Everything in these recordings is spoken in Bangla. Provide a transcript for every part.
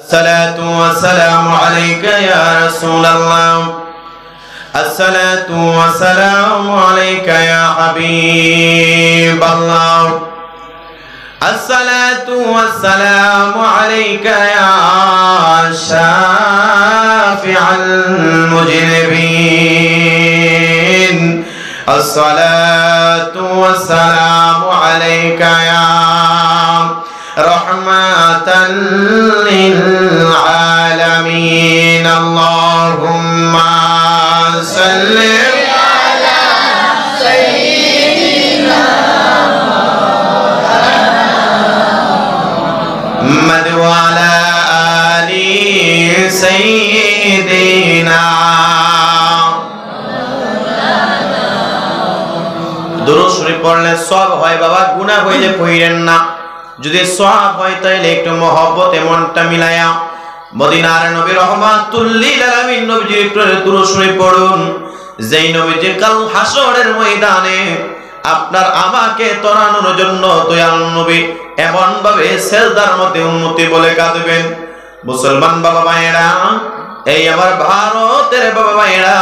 الصلاة والسلام عليك يا رسول الله الصلاة والسلام عليك يا حبيب الله الصلاة والسلام عليك يا شافع المذنبين الصلاة والسلام عليك يا رحمة للعالمين اللهم صل على سيدنا محمد وعلى آل سيدنا দুরূদ শরীফ পড়লে সওয়াব হয় বাবা, গুনাহ হইলে পড়েন না। যদি সওয়াব হয় তাইলে একটু মহব্বতে মনটা মিলায়া মদিনার নবী রাহমাতুল লিল আলামিন নবীজির একটু দুরূদ শরীফ পড়ুন। যেই নবীজি কাল হাসরের ময়দানে আপনার আমাকে তরানোর জন্য দয়াল নবী এমন ভাবে সিজদার মধ্যে উম্মতি বলে কাঁদবেন। মুসলমান বাবা ভাইরা, এই আমার ভারতের বাবা ভাইরা,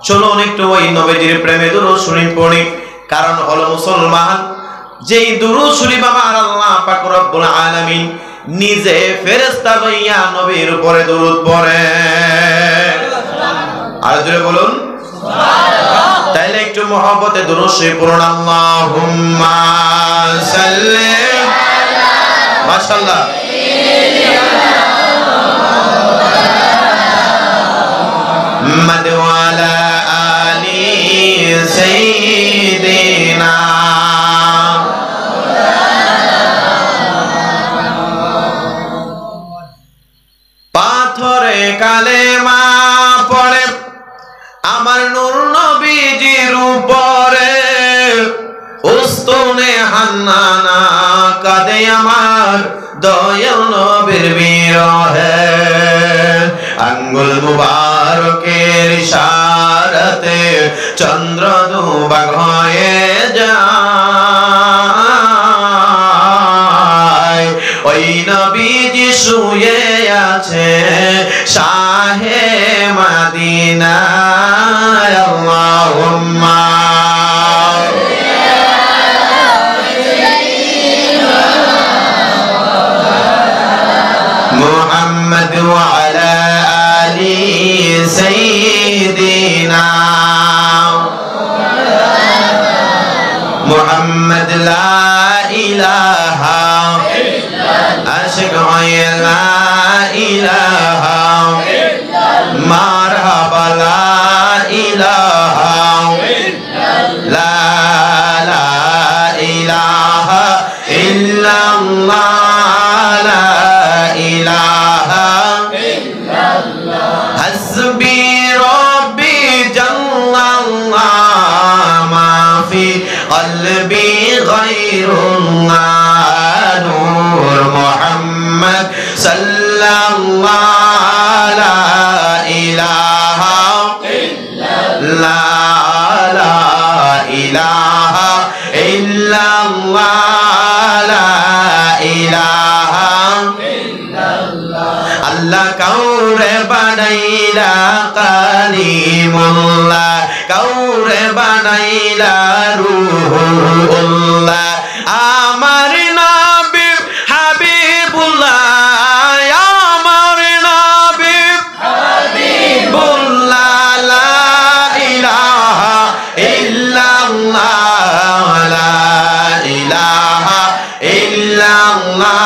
চলুন একটু ওই নবীজির প্রেমে দুরূদ শরীফ পড়ি। কারণ হলো মুসলমান, যেই দুরূদ শরীফ আমার আল্লাহ পাক রব্বুল আলামিন নিজে ফেরেশতা লইয়া নবীর উপরে দুরূদ পড়ে। আর জোরে বলুন সুবহানাল্লাহ। তাইলে একটু মহব্বতে দুরূদ শরীফ পড়ুন। আল্লাহুম্মা সাল্লি আলা মাশাআল্লাহ মুহাম্মাদ ওয়া আলা আলি সাইয়্যিদিনা। পাথরে কালেমা পড়ে আমার নূর নবীজির উপরে, উস্তুনে হান্নানা কাঁদে আমার দয়াল নবীর বিরহে। আঙ্গুল মুবারকের ইশারাতে চন্দ্র দুভাগ হয়ে যায়, ওই নবীজি শুয়ে আছে শাহে মদিনা। আল্লাহুম্মা মুহাম্মদ ওয়া আলা আলি সাইয়্যিদিনা মুহাম্মদ লা ইলাহা আশিক লা ইলাহা মারহাবা লা ইলাহা লা ইলাহা ইল্লাল্লাহ লা ইলাহা ইল্লাল্লাহ হাসবি রব্বি জাল্লাল্লাহ মা ফি কলবি গায়রুল্লাহ নূর মুহাম্মদ সাল্লাল্লাহু লা ইলাহা ইল্লাল্লাহ লা ইলাহা ইল্লাল্লাহ লা ইলাহা ইল্লাল্লাহ। আল্লাহ কাউরে বানাইলা কালিমুল্লাহ, কাউরে বানাইলা রূহুল্লাহ। আমার নবী হাবিবুল্লাহ, আমার নবী হাবিবুল্লাহ, লা ইলাহা ইল্লাল্লাহ লা ইলাহা ইল্লাল্লাহ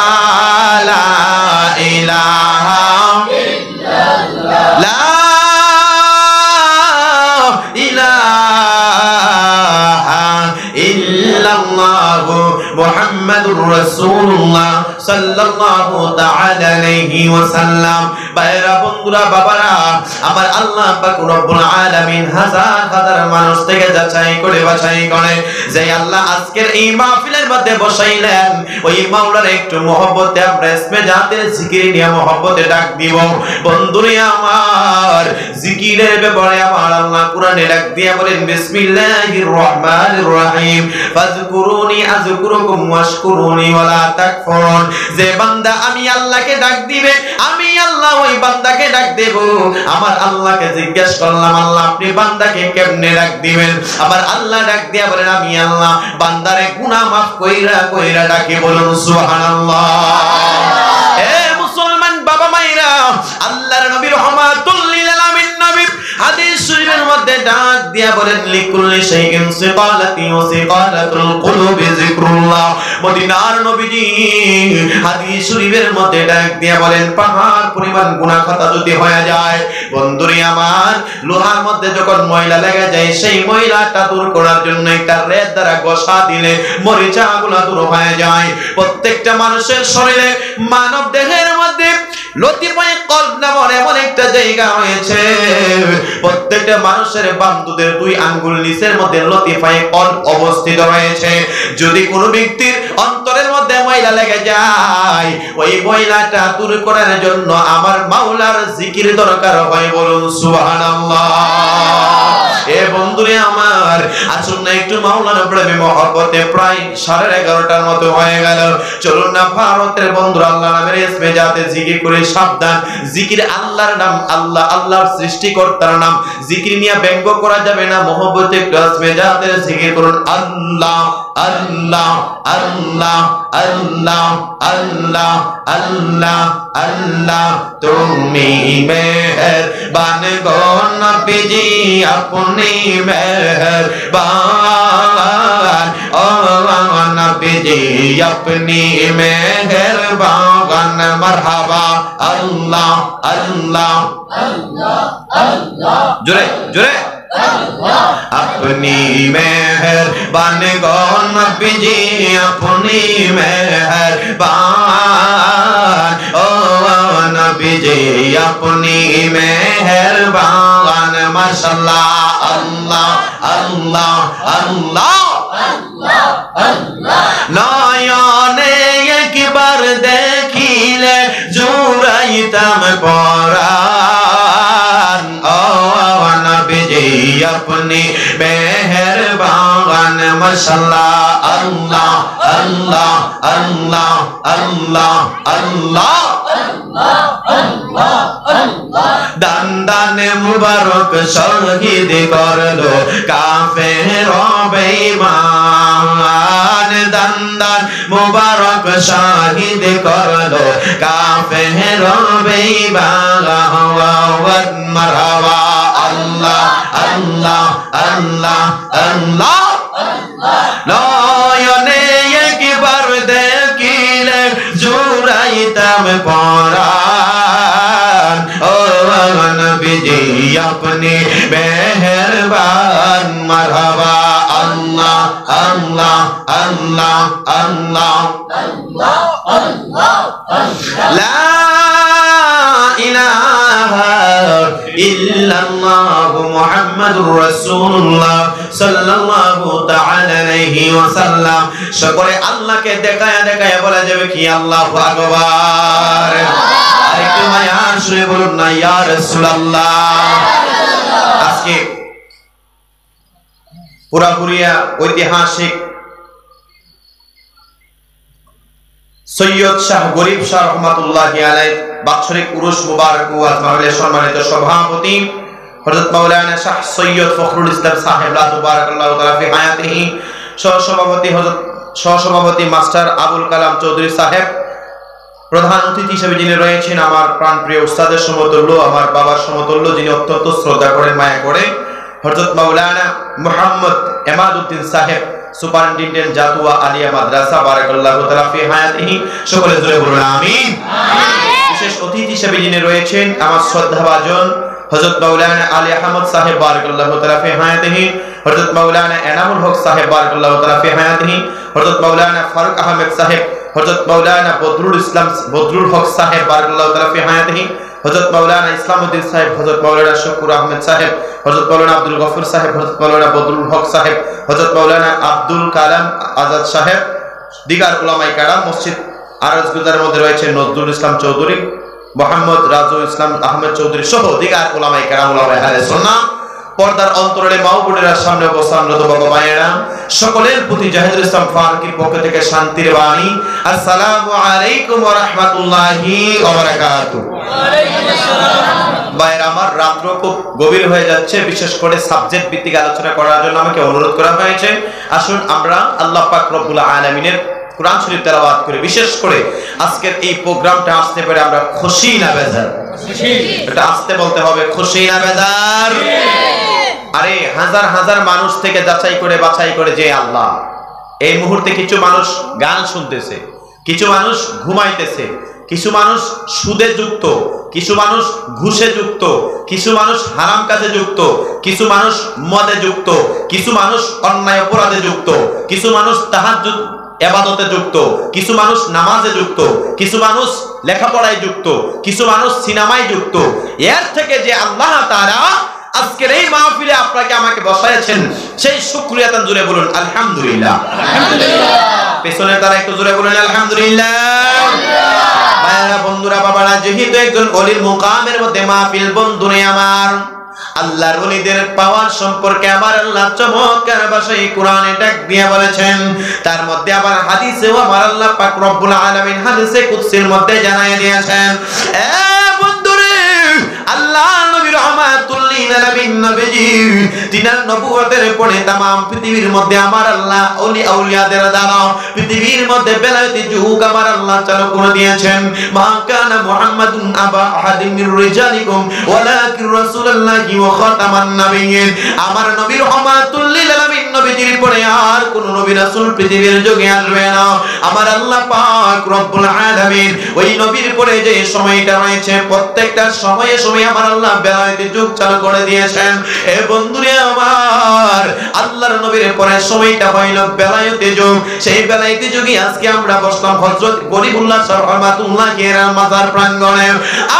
লা ইলাহা ইল্লাল্লাহ লা ইলাহা ইল্লাল্লাহ মুহাম্মাদুর রাসূলুল্লাহ সাল্লাল্লাহু তাআলা আলাইহি ওয়াসাল্লাম। ভাইরা বন্ধুরা বাবারা, আমার আল্লাহ পাক রব্বুল আলামিন হাজার হাজার মানুষ থেকে যাচাই করে বাছাই করে যে আল্লাহ আজকের এই মাহফিলের মধ্যে বসাইলেন, ওই মাওলার একটু মহব্বতে আমরা ইসমে জাতের জিকির নিয়ে মহব্বতে ডাক দিব। বন্ধুরে আমার, জিকিরের ব্যাপারে আমার আল্লাহ কোরআনে ডাক দিয়ে বলেন বিসমিল্লাহির রহমানির রহিম ফাযকুরুনি আযকুরুকুম ওয়াশকুরুনি ওয়ালা তাকফুরুন। যে বান্দা আমি আল্লাহকে ডাক দিবে, আমি আল্লাহ ওই বান্দাকে ডাক দেব। আমার আল্লাহকে জিজ্ঞেস করলাম, আল্লাহ আপনি বান্দাকে কেমনে ডাক দিবেন? আবার আল্লাহ ডাক দিয়া বলেন, আমি আল্লাহ বান্দারে গুনাহ মাফ কইরা কইরা ডাকি। বলুন সুবহানাল্লাহ। এ মুসলমান বাবা মায়েরা, আল্লাহর নবী রাহমাতুল লিল আলামিন নবী হাদিস শরীফের মধ্যে ডাক দিয়া বলেন, লিকুল্লি শাইইন সিকালাতি ওয়া সিকালাতুল কুলুবি যিকরুল্লাহ। মদিনার নবীজি হাদিস শরীফের মধ্যে ডাক দিয়া বলেন, পাহাড় পরিমাণ গুনাহ খাতা যদি হয়ে যায়, বন্ধুরে আমার, লোহার মধ্যে যখন ময়লা লেগে যায়, সেই ময়লাটা দূর করার জন্য একটা রেত দ্বারা ঘষা দিলে মরিচাগুলো দূর হয়ে যায়। প্রত্যেকটা মানুষের শরীরে, মানব দেহের মধ্যে লতিফায়ে কলব নামের এমন একটা জায়গা রয়েছে, প্রত্যেকটা মানুষের বাম দুধের 2 আঙ্গুল নিচের মধ্যে লতিফায়ে কলব অবস্থিত রয়েছে। যদি কোনো ব্যক্তির অন্তরের মধ্যে ময়লা লেগে যায়, ওই ময়লাটা দূর করার জন্য আমার মাওলার জিকির দরকার হয়। বলুন সুবহানাল্লাহ। এ বন্ধুরে আমার, আসুন না একটু মাওলার প্রেমে মহব্বতে, প্রায় 11:30টার মতো হয়ে গেল। চলুন না ভারতের বন্ধুরা আল্লাহর নামের ইসমে জাতে জিকির করে সাবধান। জিকির আল্লাহর নাম, আল্লাহ আল্লাহর সৃষ্টিকর্তার নাম, জিকির নিয়ে ব্যঙ্গ করা যাবে না। মহব্বতে ইসমে জাতে জিকির করুন, আল্লাহ আল্লাহ আল্লাহ আল্লাহ আল্লাহ আল্লাহ আল্লাহ। তুমি মেহেরবান গো নবীজি, আপনি মেহেরবান, ও নবীজি আপনি মেহেরবান। মারহাবা। আল্লাহ আল্লাহ আল্লাহ আল্লাহ। জোরে জোরে। আপনি মেহেরবান গো নবীজি, আপনি মেহেরবান, ও নবীজি আপনি মেহেরবান। মাশাআল্লাহ। আল্লাহ আল্লাহ আল্লাহ আল্লাহ। নয়নে একবার দেখিলে জুড়াইতাম পরাণ, ও নবীজি আপনি মেহেরবান। মাশাআল্লাহ। আল্লাহ আল্লাহ আল্লাহ আল্লাহ আল্লাহ আল্লাহ আল্লাহ। দান দানে মুবারক শহীদ করলো কাফের বেঈমান, দান দান মুবারক শহীদ করলো কাফের বেঈমান। মারহাবা। আল্লাহ আল্লাহ আল্লাহ আল্লাহ। নয়নে একবার দেখিলে জুড়াইতাম পরাণ, ও নবীজি আপনি মেহেরবান। মারহাবা। আল্লাহ আল্লাহ আল্লাহ আল্লাহ আল্লাহ। লা ইলাহা ইল্লাল্লাহু মুহাম্মাদুর রাসূলুল্লাহ সাল্লাল্লাহু তাআলা আলাইহি ওয়াসাল্লাম। সকলে আল্লাহকে দেখায়া দেখায়া বলা যাবে কি আল্লাহু আকবার। আরেকটু মায়া শুনে বলুন না ইয়া রাসূলুল্লাহ। আজকে পুরাপুরিয়া ঐতিহাসিক সৈয়দ শাহ গরিব শাহ রহমাতুল্লাহি আলাইহি বাৎসরিক উরুস মুবারক ওয়াজ মাহফিলের সম্মানিত সভাপতি হযরত মাওলানা শাহ সৈয়দ ফখরুল ইসলাম সাহেব লা তুবারাকাল্লাহু তাআলা ফি হায়াতিহি, সহসভাপতি মাস্টার আবুল কালাম চৌধুরী সাহেব, প্রধান অতিথি হিসেবে যিনি রয়েছেন আমার প্রাণপ্রিয় উস্তাদের সমতুল্য, আমার বাবার সমতুল্য, যিনি অত্যন্ত শ্রদ্ধা করেন মায়া করে, হযরত মাওলানা মুহাম্মদ এমাদউদ্দিন সাহেব, সুপারিনটেন্ডেন্ট জাতুয়া আলিয়া মাদ্রাসা, বারাকাল্লাহু তাআলা ফি হায়াতিহি। সকলে জোরে বলুন আমিন। বিশেষ অতিথি হিসেবে যিনি রয়েছেন আমার শ্রদ্ধাভাজন হযরত মাওলানা আলী আহমদ সাহেব, বারাকাল্লাহু তাআলা ফি হায়াতিহি, হযরত মাওলানা এনামুল হক সাহেব, বারাকাল্লাহু তাআলা ফি হায়াতিহি, হযরত মাওলানা ফারুক আহমেদ সাহেব, হযরত মাওলানা বদরুল হক সাহেব, বারাকাল্লাহু তাআলা ফি হায়াতিহি, হযরত মাওলানা ইসলামউদ্দিন সাহেব, হযরত মাওলানা শুকুর আহমেদ সাহেব, হযরত মাওলানা আব্দুল গফুর সাহেব, হযরত মাওলানা বদরুল হক সাহেব, হযরত মাওলানা আব্দুল কালাম আজাদ সাহেব, দিগার উলামায়ে কেরাম, মসজিদ আরজগুজারের মধ্যে রয়েছে নজরুল ইসলাম চৌধুরী, মোহাম্মদ রাজু ইসলাম আহমেদ চৌধুরী সহ দিগার উলামায়ে কেরাম, উলামায়ে আহলে সুন্নাহ, পর্দার অন্তরালে মা ও বোনেরা সামনে অবস্থানরত বাবা মায়েরা, সকলের প্রতি জাহিদুল ইসলাম ফারুকীর পক্ষ থেকে শান্তির বাণী। আসসালামু আলাইকুম ওয়া রাহমাতুল্লাহি ওয়া বারাকাতুহু। ভাইরা আমার, রাত্র খুব গভীর হয়ে যাচ্ছে, বিশেষ করে সাবজেক্ট ভিত্তিক আলোচনা করার জন্য আমাকে অনুরোধ করা হয়েছে। আসুন আমরা আল্লাহ পাক রব্বুল আলামিনের কোরআন শরীফ তেলাওয়াত করে, বিশেষ করে আজকের এই প্রোগ্রামটা আসতে পেরে আমরা খুশি না বেজার? এটা আসতে বলতে হবে, খুশি না বেজার? আরে হাজার হাজার মানুষ থেকে যাচাই করে বাছাই করে যে আল্লাহ, এই মুহূর্তে কিছু মানুষ গান শুনতেছে, কিছু মানুষ ঘুমাইতেছে, কিছু মানুষ সুদে যুক্ত, কিছু মানুষ ঘুষে যুক্ত, কিছু মানুষ হারাম কাজে যুক্ত, কিছু মানুষ মদে যুক্ত, কিছু মানুষ অন্যায় অপরাধে যুক্ত, কিছু মানুষ তাহাজ্জুদ ইবাদতে যুক্ত, কিছু মানুষ নামাজে যুক্ত, কিছু মানুষ লেখাপড়ায় যুক্ত, কিছু মানুষ সিনেমায় যুক্ত। এর থেকে যে আল্লাহ তাআলা আজকের এই মাহফিলে আপনাকে আমাকে বসাইছেন, সেই শুকরিয়া তান জুড়ে বলুন আলহামদুলিল্লাহ। পেছনে তারা একটু জোরে বলুন আলহামদুলিল্লাহ। ভাইরা, বন্ধুরা, বাবারা, যেহেতু একজন ওলির মুকামের মধ্যে মাহফিল, বন্ধুরে আমার, আল্লাহর ওলিদের পাওয়ার সম্পর্কে আমার আল্লাহ চমৎকার ভাষায় কোরআনে ডাক দিয়ে বলেছেন। তার মধ্যে আবার হাদিসেও আমার আল্লাহ পাক রব্বুল আলামিন হাদিসে কুদসির মধ্যে জানায় দিয়েছেন। বন্ধুরে, আল্লাহ নবী রাহমাতুল লিল আলামিন নবীজি তিনার নবুয়তের পরে तमाम পৃথিবীর মধ্যে আমার আল্লাহ ওলি আউলিয়াদের দ্বারা পৃথিবীর মধ্যে বেলায়েতি যুগ আমার আল্লাহ চালু করে দিয়েছেন। মা কানা মুহাম্মাদুন আবা আহাদিন মির রিজালিকুম ওয়ালাকিন রাসূলুল্লাহি ওয়া খাতামান নাবিয়্যিন। আমার নবী রাহমাতুল লিল আলামিন নবীজির পরে আর কোন নবী রাসূল পৃথিবীর যুগে আসবে না। আমার আল্লাহ পাক রব্বুল আলামিন ওই নবীর পরে যে সময়টা রয়েছে, প্রত্যেকটা সময়ে সময়ে আমার আল্লাহ বেলায়েতি যুগ চালু করে দিয়েছেন। এ বন্ধুরে আমার, আল্লাহর নবীর পরে সময়টা হইল বেলায়েতি যুগ। সেই বেলায়েতি যুগে আজকে আমরা বসলাম হযরত গরিবুল্লাহ সাহেব রহমাতুল্লাহি আলাইহির মাজার প্রাঙ্গণে।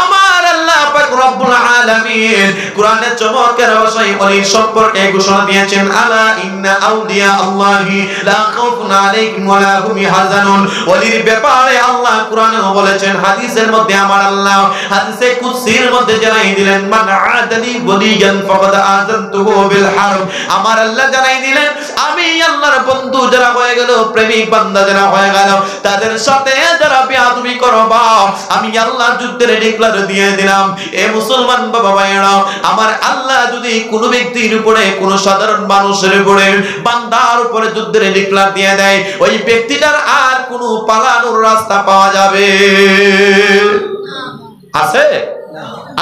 আমার আল্লাহ পাক রব্বুল আলামিন কোরআনে চমৎকার ভাষায় ওলির সম্পর্কে ঘোষণা দিয়েছেন, আলা ইন্না আউলিয়া আল্লাহি লা খাউফুন আলাইহিম ওয়া লা হুম ইয়াহজানুন। ওলির ব্যাপারে আল্লাহ কোরআনে বলেছেন, হাদিসের মধ্যে আমার আল্লাহ হাদিসে কুদসির মধ্যে জানাই দিলেন, মান আদালি ওলিয়ান ফাকাদ আযানতুহু বিল হারব। আমার আল্লাহ জানাই দিলেন, আমি আল্লাহর বন্ধু যারা হয়ে গেল, প্রেমিক বান্দা যারা হয়ে গেল, তাদের সাথে যারা বেয়াদবি করবা, আমি আল্লাহ যুদ্ধের ডিক্লার দিয়ে দিলাম। এ মুসলমান বাবা ভাইরা, আমার আল্লাহ যদি কোনো ব্যক্তির উপরে, কোনো সাধারণ মানুষের উপরে, বান্দার উপরে যুদ্ধের ডিক্লার দিয়ে দেয়, ওই ব্যক্তিটার আর কোনো পালানোর রাস্তা পাওয়া যাবে আছে?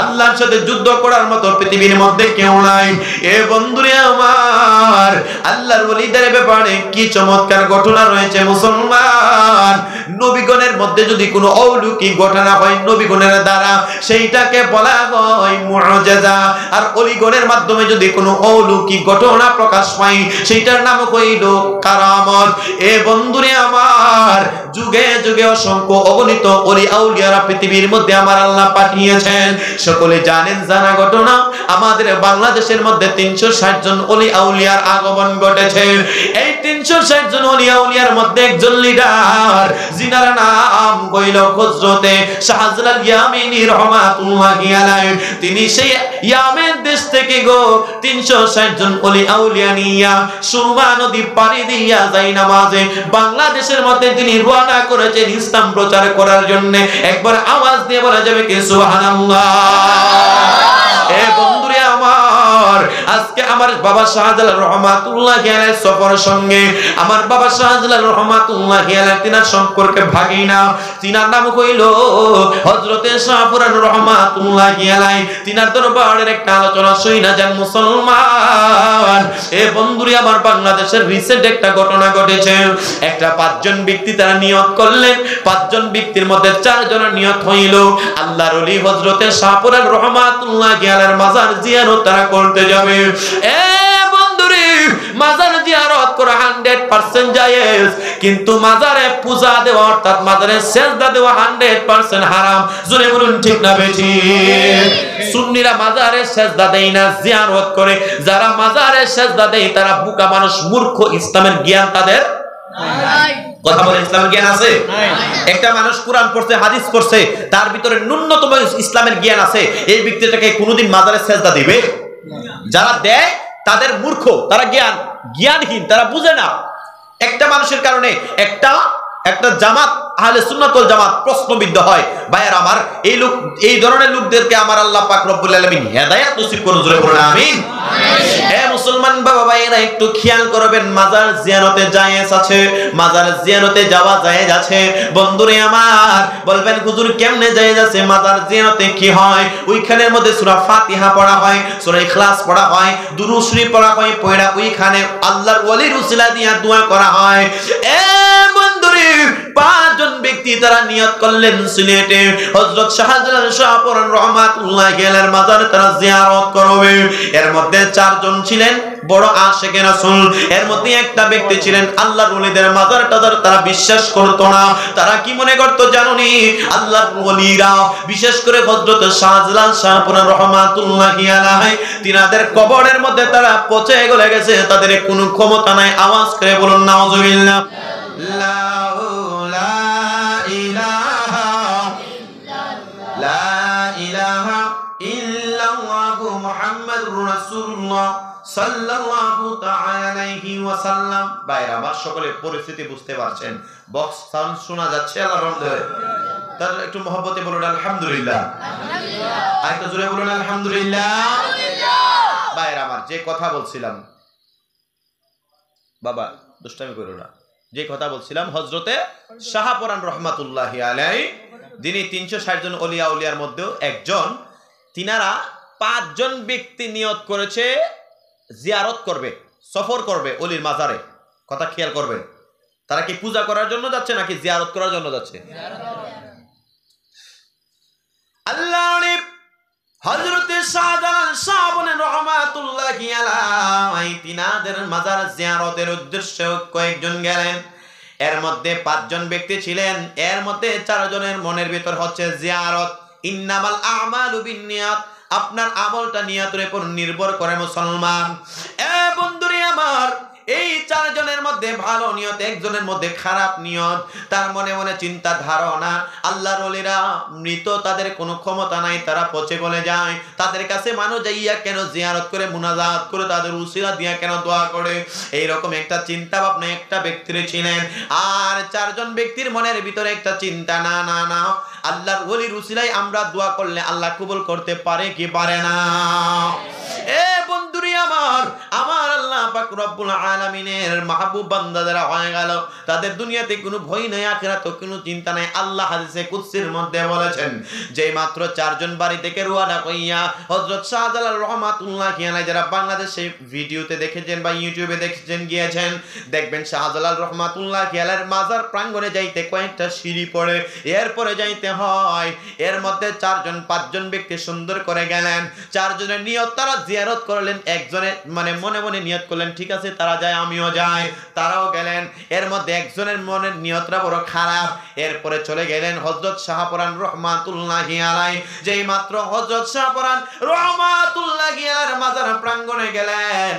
আল্লাহর সাথে যুদ্ধ করার মতো পৃথিবীর মধ্যে কেউ নাই। এ বন্ধুরে আমার, আল্লাহর ওলিদের ব্যাপারে কি চমৎকার ঘটনা রয়েছে মুসলমান। নবীগণের মধ্যে যদি কোনো অলৌকিক ঘটনা হয় নবীগণের দ্বারা, সেইটাকে বলা হয় মুআজিজা। আর ওলিগণের মাধ্যমে যদি কোনো অলৌকিক ঘটনা প্রকাশ পায়, সেইটার নাম হইল কারামত। এ বন্ধুরে আমার, যুগে যুগে অসংখ্য অগণিত ওলি আউলিয়ারা পৃথিবীর মধ্যে আমার আল্লাহ পাঠিয়েছেন। সকলে জানেন, জানা ঘটনা, আমাদের বাংলাদেশের মধ্যে 360 জন ওলি আউলিয়ার আগমন ঘটেছে। এই 360 জন ওলি আউলিয়ার মধ্যে একজন লিডার, যিনার নাম হইল হযরতে শাহজালাল ইয়ামিনী রাহমাতুল্লাহি আলাইহি। তিনি সেই ইয়ামেন দেশ থেকে 360 জন ওলি আউলিয়া নিয়া সুরমা নদী পাড়ি দিয়া যাই নামাজে বাংলাদেশের মধ্যে তিনি রওনা করেছেন ইসলাম প্রচার করার জন্য। একবার আওয়াজ দিয়ে বলা যাবে কি সুবহানাল্লাহ। এ বন্ধুরে আমার, আজকে আমার বাবা শাহজালাল রহমাতুল্লাহি আলাইহি সফর সঙ্গে আমার বাবা শাহজালাল রহমাতুল্লাহি আলাইহি তিনার সম্পর্কে ভাগিনা, তিনার নাম হইল হযরতে শাহপুরান রহমাতুল্লাহি আলাইহি। তিনার দরবারের একটা আলোচনা শুইনা যান মুসলমান। এ বন্ধুরে আমার, বাংলাদেশের রিসেন্ট একটা ঘটনা ঘটেছে। একটা 5 জন ব্যক্তি তারা নিয়ত করলেন, 5 জন ব্যক্তির মধ্যে 4 জনের নিয়ত হইল আল্লাহর ওলি হযরতে শাহপুরান রহমাতুল্লাহি আলাইহির মাজার জিয়ারত তারা করতে যাবে। এ বন্ধুরে, মাজার জিয়ারত করা 100% জায়েজ, কিন্তু মাজারে পূজা দেওয়া অর্থাৎ মাজারে সেজদা দেওয়া 100% হারাম। জোরে বলুন ঠিক না বেঠিক? সুন্নিরা মাজারে সেজদা দেয় না, জিয়ারত করে। যারা মাজারে সেজদা দেয় তারা বোকা মানুষ, মূর্খ। ইসলামের জ্ঞান তাদের নাই। কথা বলে, ইসলামের জ্ঞান আছে? একটা মানুষ কোরআন পড়ছে, হাদিস পড়ছে, তার ভিতরে ন্যূনতম ইসলামের জ্ঞান আছে, এই ব্যক্তিটাকে কোনোদিন মাজারে সেজদা দিবে? যারা দেয় তাদের মূর্খ, তারা জ্ঞান জ্ঞানহীন, তারা বুঝে না। একটা মানুষের কারণে একটা জামাত আহলে সুন্নাত ওয়াল জামাত প্রশ্নবিদ্ধ হয়। ভাইয়ের আমার, এই ধরনের লোকদেরকে আমার আল্লাহ পাক রব্বুল আলামিন হেদায়েত নসিব করুন, জোরে বলুন আমিন। হে মুসলমান বাবা ভাইয়েরা, একটু খেয়াল করবেন, মাজার জিয়ারতে জায়েজ আছে, মাজার জিয়ারতে যাওয়া জায়েজ আছে। বন্ধুরে আমার, বলবেন হুজুর কেমনে জায়েজ আছে? মাজার জিয়ারতে কি হয়? ওইখানের মধ্যে সূরা ফাতিহা পড়া হয়, সূরা ইখলাস পড়া হয়, দুরূদ শরীফ পড়া হয়, পড়া ওইখানে আল্লাহর ওলির উসিলা দিয়ে দোয়া করা হয়। এ বন্ধুরে, 5 জন ব্যক্তি তারা নিয়ত করলেন সিলেটে হযরত শাহজালাল শাহপুরান রাহমাতুল্লাহি আলাইহির মাজারে তারা জিয়ারত করবে। এর মধ্যে 4 জন ছিলেন বড় আশিকে রাসূল, এর মধ্যে একটা ব্যক্তি ছিলেন আল্লাহর ওলিদের মাজার টাজার তারা বিশ্বাস করতো না। তারা কি মনে করতো জানোনি? আল্লাহর ওলিরা, বিশেষ করে হযরত শাহজালাল শাহপুরান রাহমাতুল্লাহি আলাইহি, তিনাদের কবরের মধ্যে তারা পচে গলে গেছে, তাদের কোনো ক্ষমতা নাই। আওয়াজ করে বলুন নাউজুবিল্লাহ। সকলের পরিস্থিতি বুঝতে পারছেন, বক্স সাউন্ড শোনা যাচ্ছে, আল্লাহর রহমতে। তাহলে একটু মহব্বতে বলুন আলহামদুলিল্লাহ, আরেকটু জোরে বলুন আলহামদুলিল্লাহ। ভাইরা আমার, যে কথা বলছিলাম, বাবা দুষ্টামি করো না, যে কথা বলছিলাম হযরতে শাহপুরান রাহমাতুল্লাহি আলাইহি, যিনি 360 জন ওলিয়া উলিয়ার মধ্যেও একজন, তিনারা 5 জন ব্যক্তি নিয়ত করেছে জিয়ারত করবে, সফর করবে ওলির মাজারে। কথা খেয়াল করবেন, তারা কি পূজা করার জন্য যাচ্ছে নাকি জিয়ারত করার জন্য যাচ্ছে? আল্লাহ হযরতে শাহজালাল শাহপুরান রাহমাতুল্লাহি আলাইহি তিনাদের মাজার জিয়ারতের উদ্দেশ্যে কয়েকজন গেলেন। এর মধ্যে 5 জন ব্যক্তি ছিলেন, এর মধ্যে 4 জনের মনের ভিতর হচ্ছে জিয়ারত। ইন্নামাল আমালু বিন্নিয়াত, আপনার আমলটা নিয়তের উপর নির্ভর করে মুসলমান। এ বন্ধুরে আমার, এই 4 জনের মধ্যে ভালো নিয়ত, একজনের মধ্যে খারাপ নিয়ত। তার মনে মনে চিন্তা ধারণা, আল্লাহর ওলিরা মৃত, তাদের কোনো ক্ষমতা নাই, তারা পচে গলে যায়, তাদের কাছে মানুষ যাইয়া কেন জিয়ারত করে, মুনাজাত করে, তাদের উসিলা দিয়া কেন দোয়া করে? এইরকম একটা চিন্তা ভাবনা একটা ব্যক্তির ছিলেন। আর 4 জন ব্যক্তির মনের ভিতরে একটা চিন্তা, না না না, আল্লাহর ওলির উসিলায় আমরা দোয়া করলে আল্লাহ কবুল করতে পারে কি পারে না? এ বন্ধুরি আমার, আমার আল্লাহ পাক রব্বুল আলামিনের মাহবুব বান্দা যারা হয়ে গেল, তাদের দুনিয়াতে কোনো ভয় নাই, আখিরাতে কোনো চিন্তা নাই। আল্লাহ হাদিসে কুদসির মধ্যে বলেছেন, যে মাত্র 4 জন বাড়ি থেকে রওনা কইয়া হযরত শাহজালাল রাহমাতুল্লাহি আলাইহি, যারা বাংলাদেশে ভিডিওতে দেখেছেন বা ইউটিউবে দেখেছেন, গিয়েছেন, দেখবেন শাহজালাল রাহমাতুল্লাহি আলাইহির মাজার প্রাঙ্গণে যাইতে কয়েকটা সিঁড়ি পড়ে, এরপরে যাইতে হয়। এর মধ্যে 4 জন 5 জন ব্যক্তি সুন্দর করে গেলেন। 4 জনের নিয়ত, তারা জিয়ারত করলেন। একজনের মানে মনে মনে নিয়ত করলেন, ঠিক আছে তারা যায় আমিও যাই, তারাও গেলেন। এর মধ্যে একজনের মনের নিয়তটা বড় খারাপ। এরপরে চলে গেলেন হযরত শাহপুরান রাহমাতুল্লাহি আলাইহি। যেই মাত্র হযরত শাহপুরান রাহমাতুল্লাহি আলাইহির মাজার প্রাঙ্গণে গেলেন,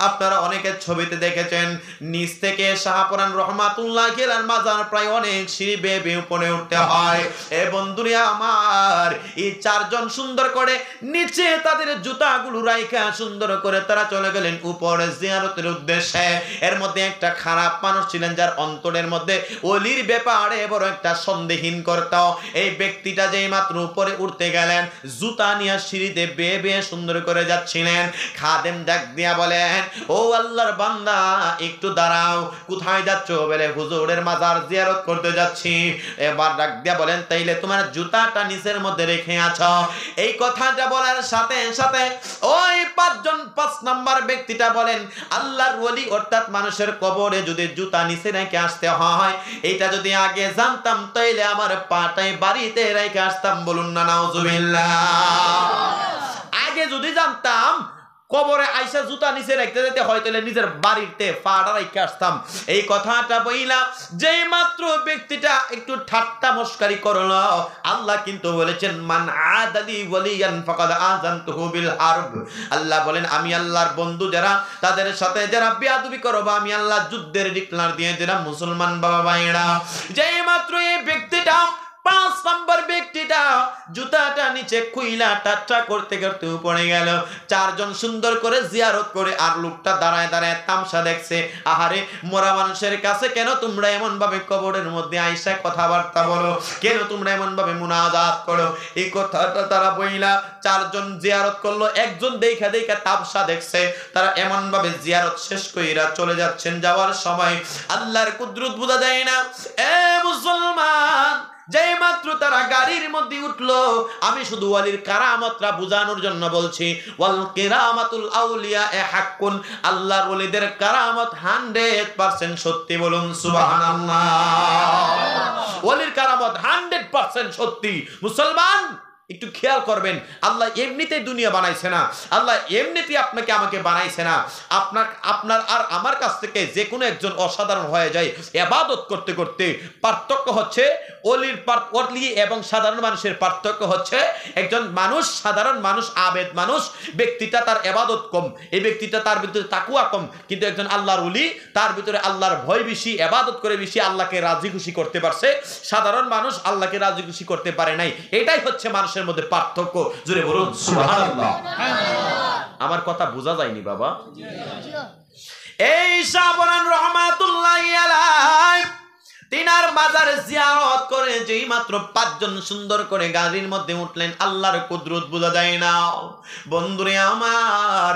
আপনারা অনেকের ছবিতে দেখেছেন, নিচ থেকে শাহপুরান রাহমাতুল্লাহি আলাইহির মাজার প্রায় অনেক সিঁড়ি বেয়ে বেয়ে উপরে উঠতে হয়। এ বন্ধুরা আমার, এই 4 জন সুন্দর করে নিচে তাদের জুতাগুলো রাইখা সুন্দর করে তারা চলে গেলেন উপরে জিয়ারতের উদ্দেশ্যে। এর মধ্যে একটা খারাপ মানুষ ছিলেন, যার অন্তরের মধ্যে ওলির ব্যাপারে বড় একটা সন্দেহহীন করত। এই ব্যক্তিটা যেই মাত্র উপরে উঠতে গেলেন, জুতা নিয়ে সিঁড়িতে বেয়ে বেয়ে সুন্দর করে যাচ্ছিলেন। খাদেম ডাক দিয়া বলেন, ও আল্লাহর বান্দা, একটু দাঁড়াও, কোথায় যাচ্ছ? বলে, হুজুরের মাজার জিয়ারত করতে যাচ্ছি। এবার ডাক দিয়া বলেন, তাইলে তোমার জুতাটা নিচের মধ্যে রেখে আছো। এই কথাটা বলার সাথে সাথে ওই 5 নাম্বার ব্যক্তিটা বলেন, আল্লাহর ওলি অর্থাৎ মানুষের কবরে যদি জুতা নিচে রেখে আসতে হয়, এটা যদি আগে জানতাম তাইলে আমার পাটাই বাড়িতে রেখে আসতাম। বলুন না নাউজুবিল্লাহ। আগে যদি জানতাম কবরে আইসা জুতা নিচে রাখতে যেতে হয়, তাহলে নিজের বাড়িতে পাড়া রেখে আসতাম। এই কথাটা বইলা যেই মাত্র ব্যক্তিটা একটু ঠাট্টা মস্কারি করলো, আল্লাহ কিন্তু বলেছেন, মান আদালি ওয়ালিয়ান ফাকাদ আযানতুহু বিল হারব। আল্লাহ বলেন, আমি আল্লাহর বন্ধু যারা, তাদের সাথে যারা বেয়াদবি করবে, আমি আল্লাহ যুদ্ধের ডিক্লার দিয়ে দিলাম। মুসলমান বাবা ভাইরা, যেই মাত্র এই ব্যক্তিটা 5 নম্বর ব্যক্তিটা জুতাটা নিচে খুইলা টাট্টা করতে করতে পড়ে গেল। 4 জন সুন্দর করে জিয়ারত করে, আর লোকটা দাঁড়ায় দাঁড়ায় তামসা দেখছে। আহারে, মরা মানুষের কাছে কেন তোমরা এমন ভাবে কবরের মধ্যে আইসা কথাবার্তা বলো, কেন তোমরা এমন ভাবে মুনাজাত করো? এই কথাটা তারা বইলা 4 জন জিয়ারত করলো। একজন দেখা দেখা তামসা দেখছে। তারা এমন ভাবে জিয়ারত শেষ কইরা চলে যাচ্ছেন। যাওয়ার সময় আল্লাহর কুদরত বোঝা যায় না। এ মুসলমান, যেই মাত্র তারা গাড়ির মধ্যে উঠলো, আমি শুধু ওয়ালির কারামতটা বোঝানোর জন্য বলছি। ওয়াল কিরামাতুল আউলিয়া হাক্কুন, আল্লাহর ওলিদের কারামত 100% সত্যি। বলুন সুবহানাল্লাহ। ওয়ালির কারামত 100% সত্যি। মুসলমান, একটু খেয়াল করবেন, আল্লাহ এমনিতেই দুনিয়া বানাইছে না, আল্লাহ এমনিতেই আপনাকে আমাকে বানাইছে না। আপনার আর আমার কাছ থেকে যে কোনো একজন অসাধারণ হয়ে যায় ইবাদত করতে করতে। পার্থক্য হচ্ছে ওলি এবং সাধারণ মানুষের পার্থক্য হচ্ছে, একজন মানুষ, সাধারণ মানুষ, আবেদ মানুষ, ব্যক্তিটা তার ইবাদত কম, এই ব্যক্তিটা তার ভিতরে তাকওয়া কম। কিন্তু একজন আল্লাহর ওলি, তার ভিতরে আল্লাহর ভয় বেশি, ইবাদত করে বেশি, আল্লাহকে রাজি খুশি করতে পারছে। সাধারণ মানুষ আল্লাহকে রাজি খুশি করতে পারে নাই। এটাই হচ্ছে মানুষের মধ্যে পার্থক্য। জোরে বলুন সুবহানাল্লাহ। আমার কথা বোঝা যায়নি বাবা? এই শাহপরান রহমাতুল্লাহি আলাইহি তিনার মাজার জিয়ারত করে যেই মাত্র 5 জন সুন্দর করে গাড়ির মধ্যে উঠলেন, আল্লাহর কুদরত বোঝা যায় না। বন্ধুরে আমার,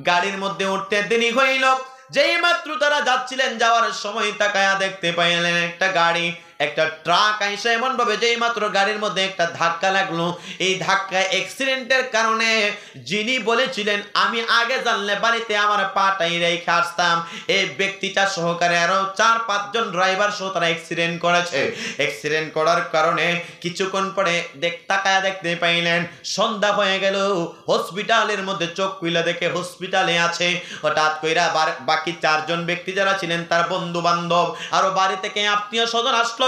গাড়ির মধ্যে উঠতে দেরি হইল। যেই মাত্র তারা যাচ্ছিলেন, যাওয়ার সময় তাকায়া দেখতে পাইলেন একটা গাড়ি, একটা ট্রাক আইসা এমন ভাবে যেই মাত্র গাড়ির মধ্যে একটা ধাক্কা লাগলো। এই ধাক্কা অ্যাক্সিডেন্টের কারণে যিনি বলেছিলেন আমি আগে জানলে বাড়িতে আমার পাটাই রেখে আসতাম, এই ব্যক্তিটা সহকারে আরো 4-5 জন ড্রাইভার সহ তারা অ্যাক্সিডেন্ট করেছে। অ্যাক্সিডেন্ট করার কারণে কিছুক্ষণ পরে তাকায়া দেখতে পাইলেন সন্ধ্যা হয়ে গেল। হসপিটালের মধ্যে চোখ খুইলা দেখে হসপিটালে আছে। হঠাৎ কইরা বাকি 4 জন ব্যক্তি যারা ছিলেন, তার বন্ধু বান্ধব আরো বাড়ি থেকে আত্মীয় স্বজন আসলো,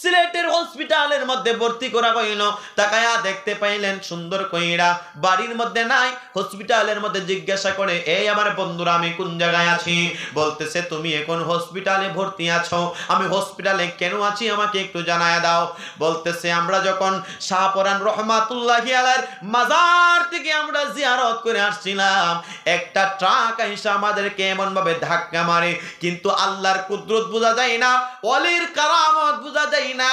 সিলেটের হসপিটালের মধ্যে ভর্তি করা হইল। তাকায়া দেখতে পাইলেন সুন্দর কইরা বাড়ির মধ্যে নাই, হসপিটালের মধ্যে জিজ্ঞাসা করে, এই আমার বন্ধুরা আমি কোন জায়গায় আছি? বলতেছে তুমি এখন হসপিটালে ভর্তি আছো। আমি হসপিটালে কেন আছি আমাকে একটু জানায়া দাও। বলতেছে আমরা যখন শাহপরান রহমাতুল্লাহি আলাইহির মাজার থেকে আমরা জিয়ারত করে আসছিলাম, একটা ট্রাক আইসা আমাদেরকে এমন ভাবে ধাক্কা মারে। কিন্তু আল্লাহর কুদরত বোঝা যায় না, ওয়ালির কারামত বোঝা যায় না।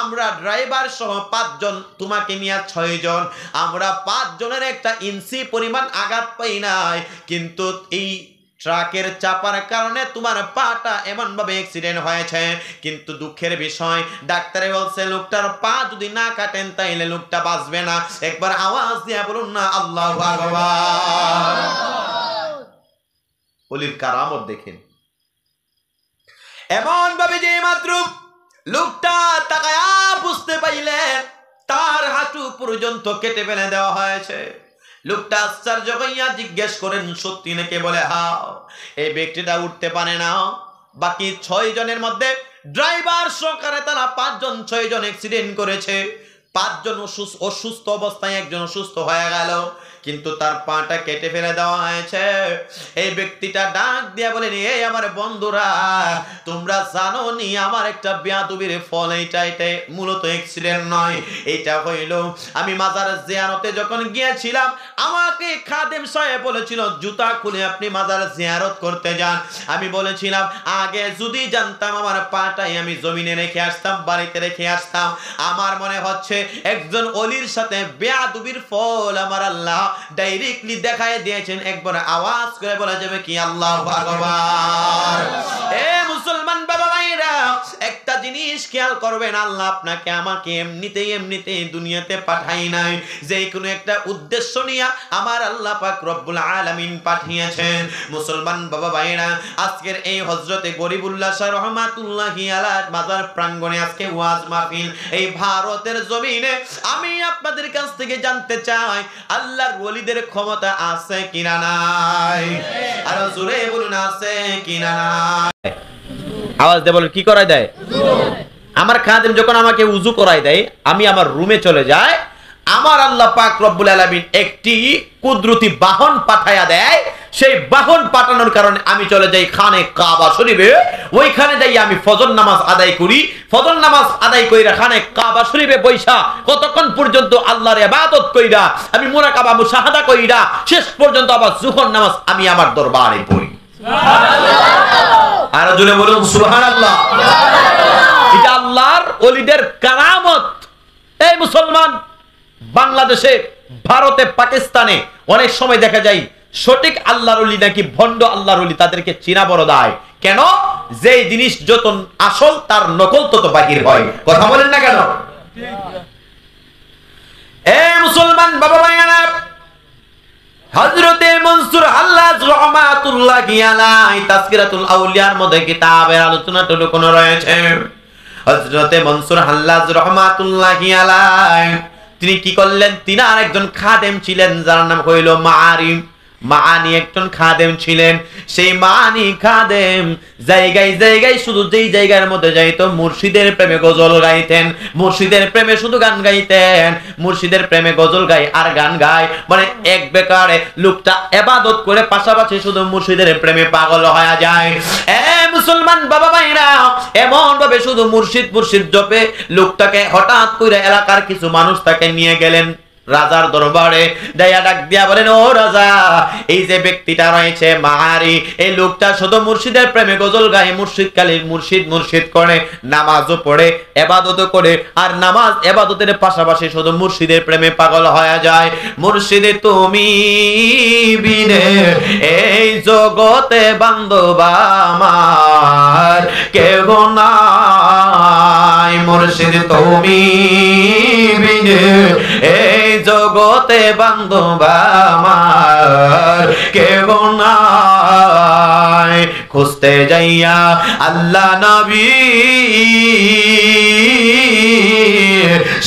আমরা ড্রাইভার সহ 5 জন, তোমাকে নিয়ে 6 জন, আমরা 5 জনের একটা ইঞ্চি পরিমাণ আঘাত পাই নাই। কিন্তু এই ট্রাকের চাপার কারণে তোমার পাটা এমন ভাবে অ্যাক্সিডেন্ট হয়েছে। কিন্তু দুঃখের বিষয়, ডাক্তারে বলছে লোকটার পা যদি না কাটেন তাইলে লোকটা বাঁচবে না। একবার আওয়াজ দিয়ে বলুন না আল্লাহু আকবার। ওলির কারামত দেখেন। এমন ভাবে যে মাত্র লোকটা তাকায়া বুঝতে পাইলেন তার হাঁটু পর্যন্ত কেটে ফেলে দেওয়া হয়েছে। লোকটা আশ্চর্য হইয়া জিজ্ঞেস করেন সত্যি নাকি? বলে হ্যাঁ। এই ব্যক্তিটা উঠতে পারে না। বাকি 6 জনের মধ্যে ড্রাইভার সহকারে তারা 5 জন, 6 জন অ্যাক্সিডেন্ট করেছে। 5 জন অসুস্থ অবস্থায়, একজন অসুস্থ হয়ে গেল, কিন্তু তার পাটা কেটে ফেলে দেওয়া হয়েছে। এই ব্যক্তিটা ডাক দিয়া বলেন, এই আমার বন্ধুরা তোমরা জানো নি আমার একটা বেয়াদবির ফল এইটা মূলত অ্যাক্সিডেন্ট নয়। এটা হইল আমি মাজার জিয়ারতে যখন গিয়েছিলাম, আমাকে খাদেম সাহেব বলেছিল জুতা খুলে আপনি মাজার জিয়ারত করতে যান। আমি বলেছিলাম আগে যদি জানতাম আমার পাটাই আমি জমিনে রেখে আসতাম, বাড়িতে রেখে আসতাম। আমার মনে হচ্ছে একজন ওলির সাথে বেয়াদবির ফল আমার আল্লাহ ডাইরেক্টলি দেখায় দিয়েছেন। একবার আওয়াজ করে বলা যাবে কি আল্লাহু আকবার। এ মুসলমান বাবা ভাইরা, একটা জিনিস খেয়াল করবেন, আল্লাহ আপনাকে আমাকে এমনিতেই দুনিয়াতে পাঠাই নাই, যে কোনো একটা উদ্দেশ্য নিয়ে আমার আল্লাহ পাক রব্বুল আলামিন পাঠিয়েছেন। মুসলমান বাবা ভাইরা, আজকের এই হযরতে গরিবুল্লাহ শাহ রহমাতুল্লাহি আলাইহি মাজার প্রাঙ্গণে আজকে ওয়াজ মাহফিল, এই ভারতের জমিনে আমি আপনাদের কাছ থেকে জানতে চাই আল্লাহর ওলিদের ক্ষমতা আছে কিনা নাই? আর জোরে বলুন আছে কিনা নাই? আওয়াজ দিয়ে বলেন কি করায় দেয়? আমার খাদেম যখন আমাকে উযু করায় দেয়, আমি আমার রুমে চলে যাই, আমার আল্লাহ পাক রব্বুল আলামিন একটি কুদরতি বাহন পাঠায়া দেয়, সেই বাহন পাঠানোর কারণে আমি চলে যাই খানে কাবা শরীফে, ওইখানে যাই আমি ফজর নামাজ আদায় করি। ফজর নামাজ আদায় কইরা খানে কাবা শরীফে বৈশা কতক্ষণ পর্যন্ত আল্লাহর ইবাদত কইরা আমি মুরাকাবা মুশাহাদা কইরা শেষ পর্যন্ত আবার যুহর নামাজ আমি আমার দরবারে পড়ি। সুবহানাল্লাহ। আর জোরে বলুন সুবহানাল্লাহ। এটা আল্লাহর ওলিদের কারামত। এই মুসলমান, বাংলাদেশে, ভারতে, পাকিস্তানে অনেক সময় দেখা যায় সঠিক আল্লাহর ওলি নাকি ভণ্ড আল্লাহর ওলি, তাদেরকে চিনা বড় দায়। কেন? যেই জিনিস যত আসল তার নকল তত বাহির হয়। কথা বলেন না কেন? এ মুসলমান বাবা ভাইয়েরা, হযরতে মনসুর হাল্লাজ রাহমাতুল্লাহি আলাইহি তাযকিরাতুল আউলিয়ার মধ্যে কিতাবের আলোচনাটা লুকানো রয়েছে। হযরতে মনসুর হাল্লাজ রাহমাতুল্লাহি আলাইহি তিনি কি করলেন? তিনি আরেকজন খাদেম ছিলেন যার নাম হইল মাআরি। মাআনি একজন খাদেম ছিলেন। সেই মাআনি খাদেম জায়গায় জায়গায় শুধু যেই জায়গার মধ্যে যাইতো মুর্শিদের প্রেমে গজল গাইতেন, মুর্শিদের প্রেমে শুধু গান গাইতেন, মুর্শিদের প্রেমে গজল গায় আর গান গায়, মানে এক বেকারে লোকটা ইবাদত করে পাশাপাশি শুধু মুর্শিদের প্রেমে পাগল হয়ে যায়। এ মুসলমান বাবা ভাইরা, এমন ভাবে শুধু মুর্শিদ মুর্শিদ জপে লোকটাকে হঠাৎ করে এলাকার কিছু মানুষ তাকে নিয়ে গেলেন রাজার দরবারে। দাইয়া ডাক দিয়া বলেন, ও রাজা, এই যে ব্যক্তিটা রয়েছে মাহারি, এই লোকটা শুধু মুর্শিদের প্রেমে গজল গায়, মুর্শিদ কালীর মুর্শিদ মুর্শিদ করে, নামাজও পড়ে, ইবাদতও করে, আর নামাজ ইবাদতের পাশাপাশি শুধু মুর্শিদের প্রেমে পাগল হয়ে যায়। মুর্শিদে তুমি বিনে এই জগতে বান্ধব আমার কেহ নাই, মুর্শিদ তুমি বিনে এই জগতে বান্ধব আমার কেহ নাই। খুঁজতে যাইয়া আল্লাহ নবী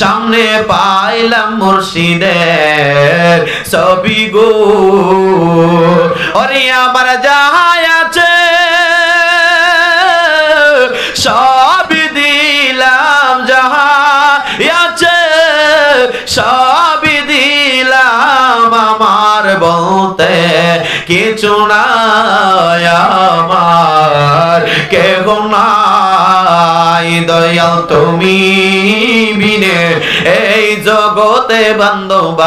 সামনে পাইলাম মুর্শিদের ছবি গো, ওরে আমার যাহাই আছে সব দিলাম, যাহাই আছে সব দিলাম, আমার বলতে কিছু নাই, আমার কেহ নাই, দয়াল তুমি বিনে এই জগতে বান্ধব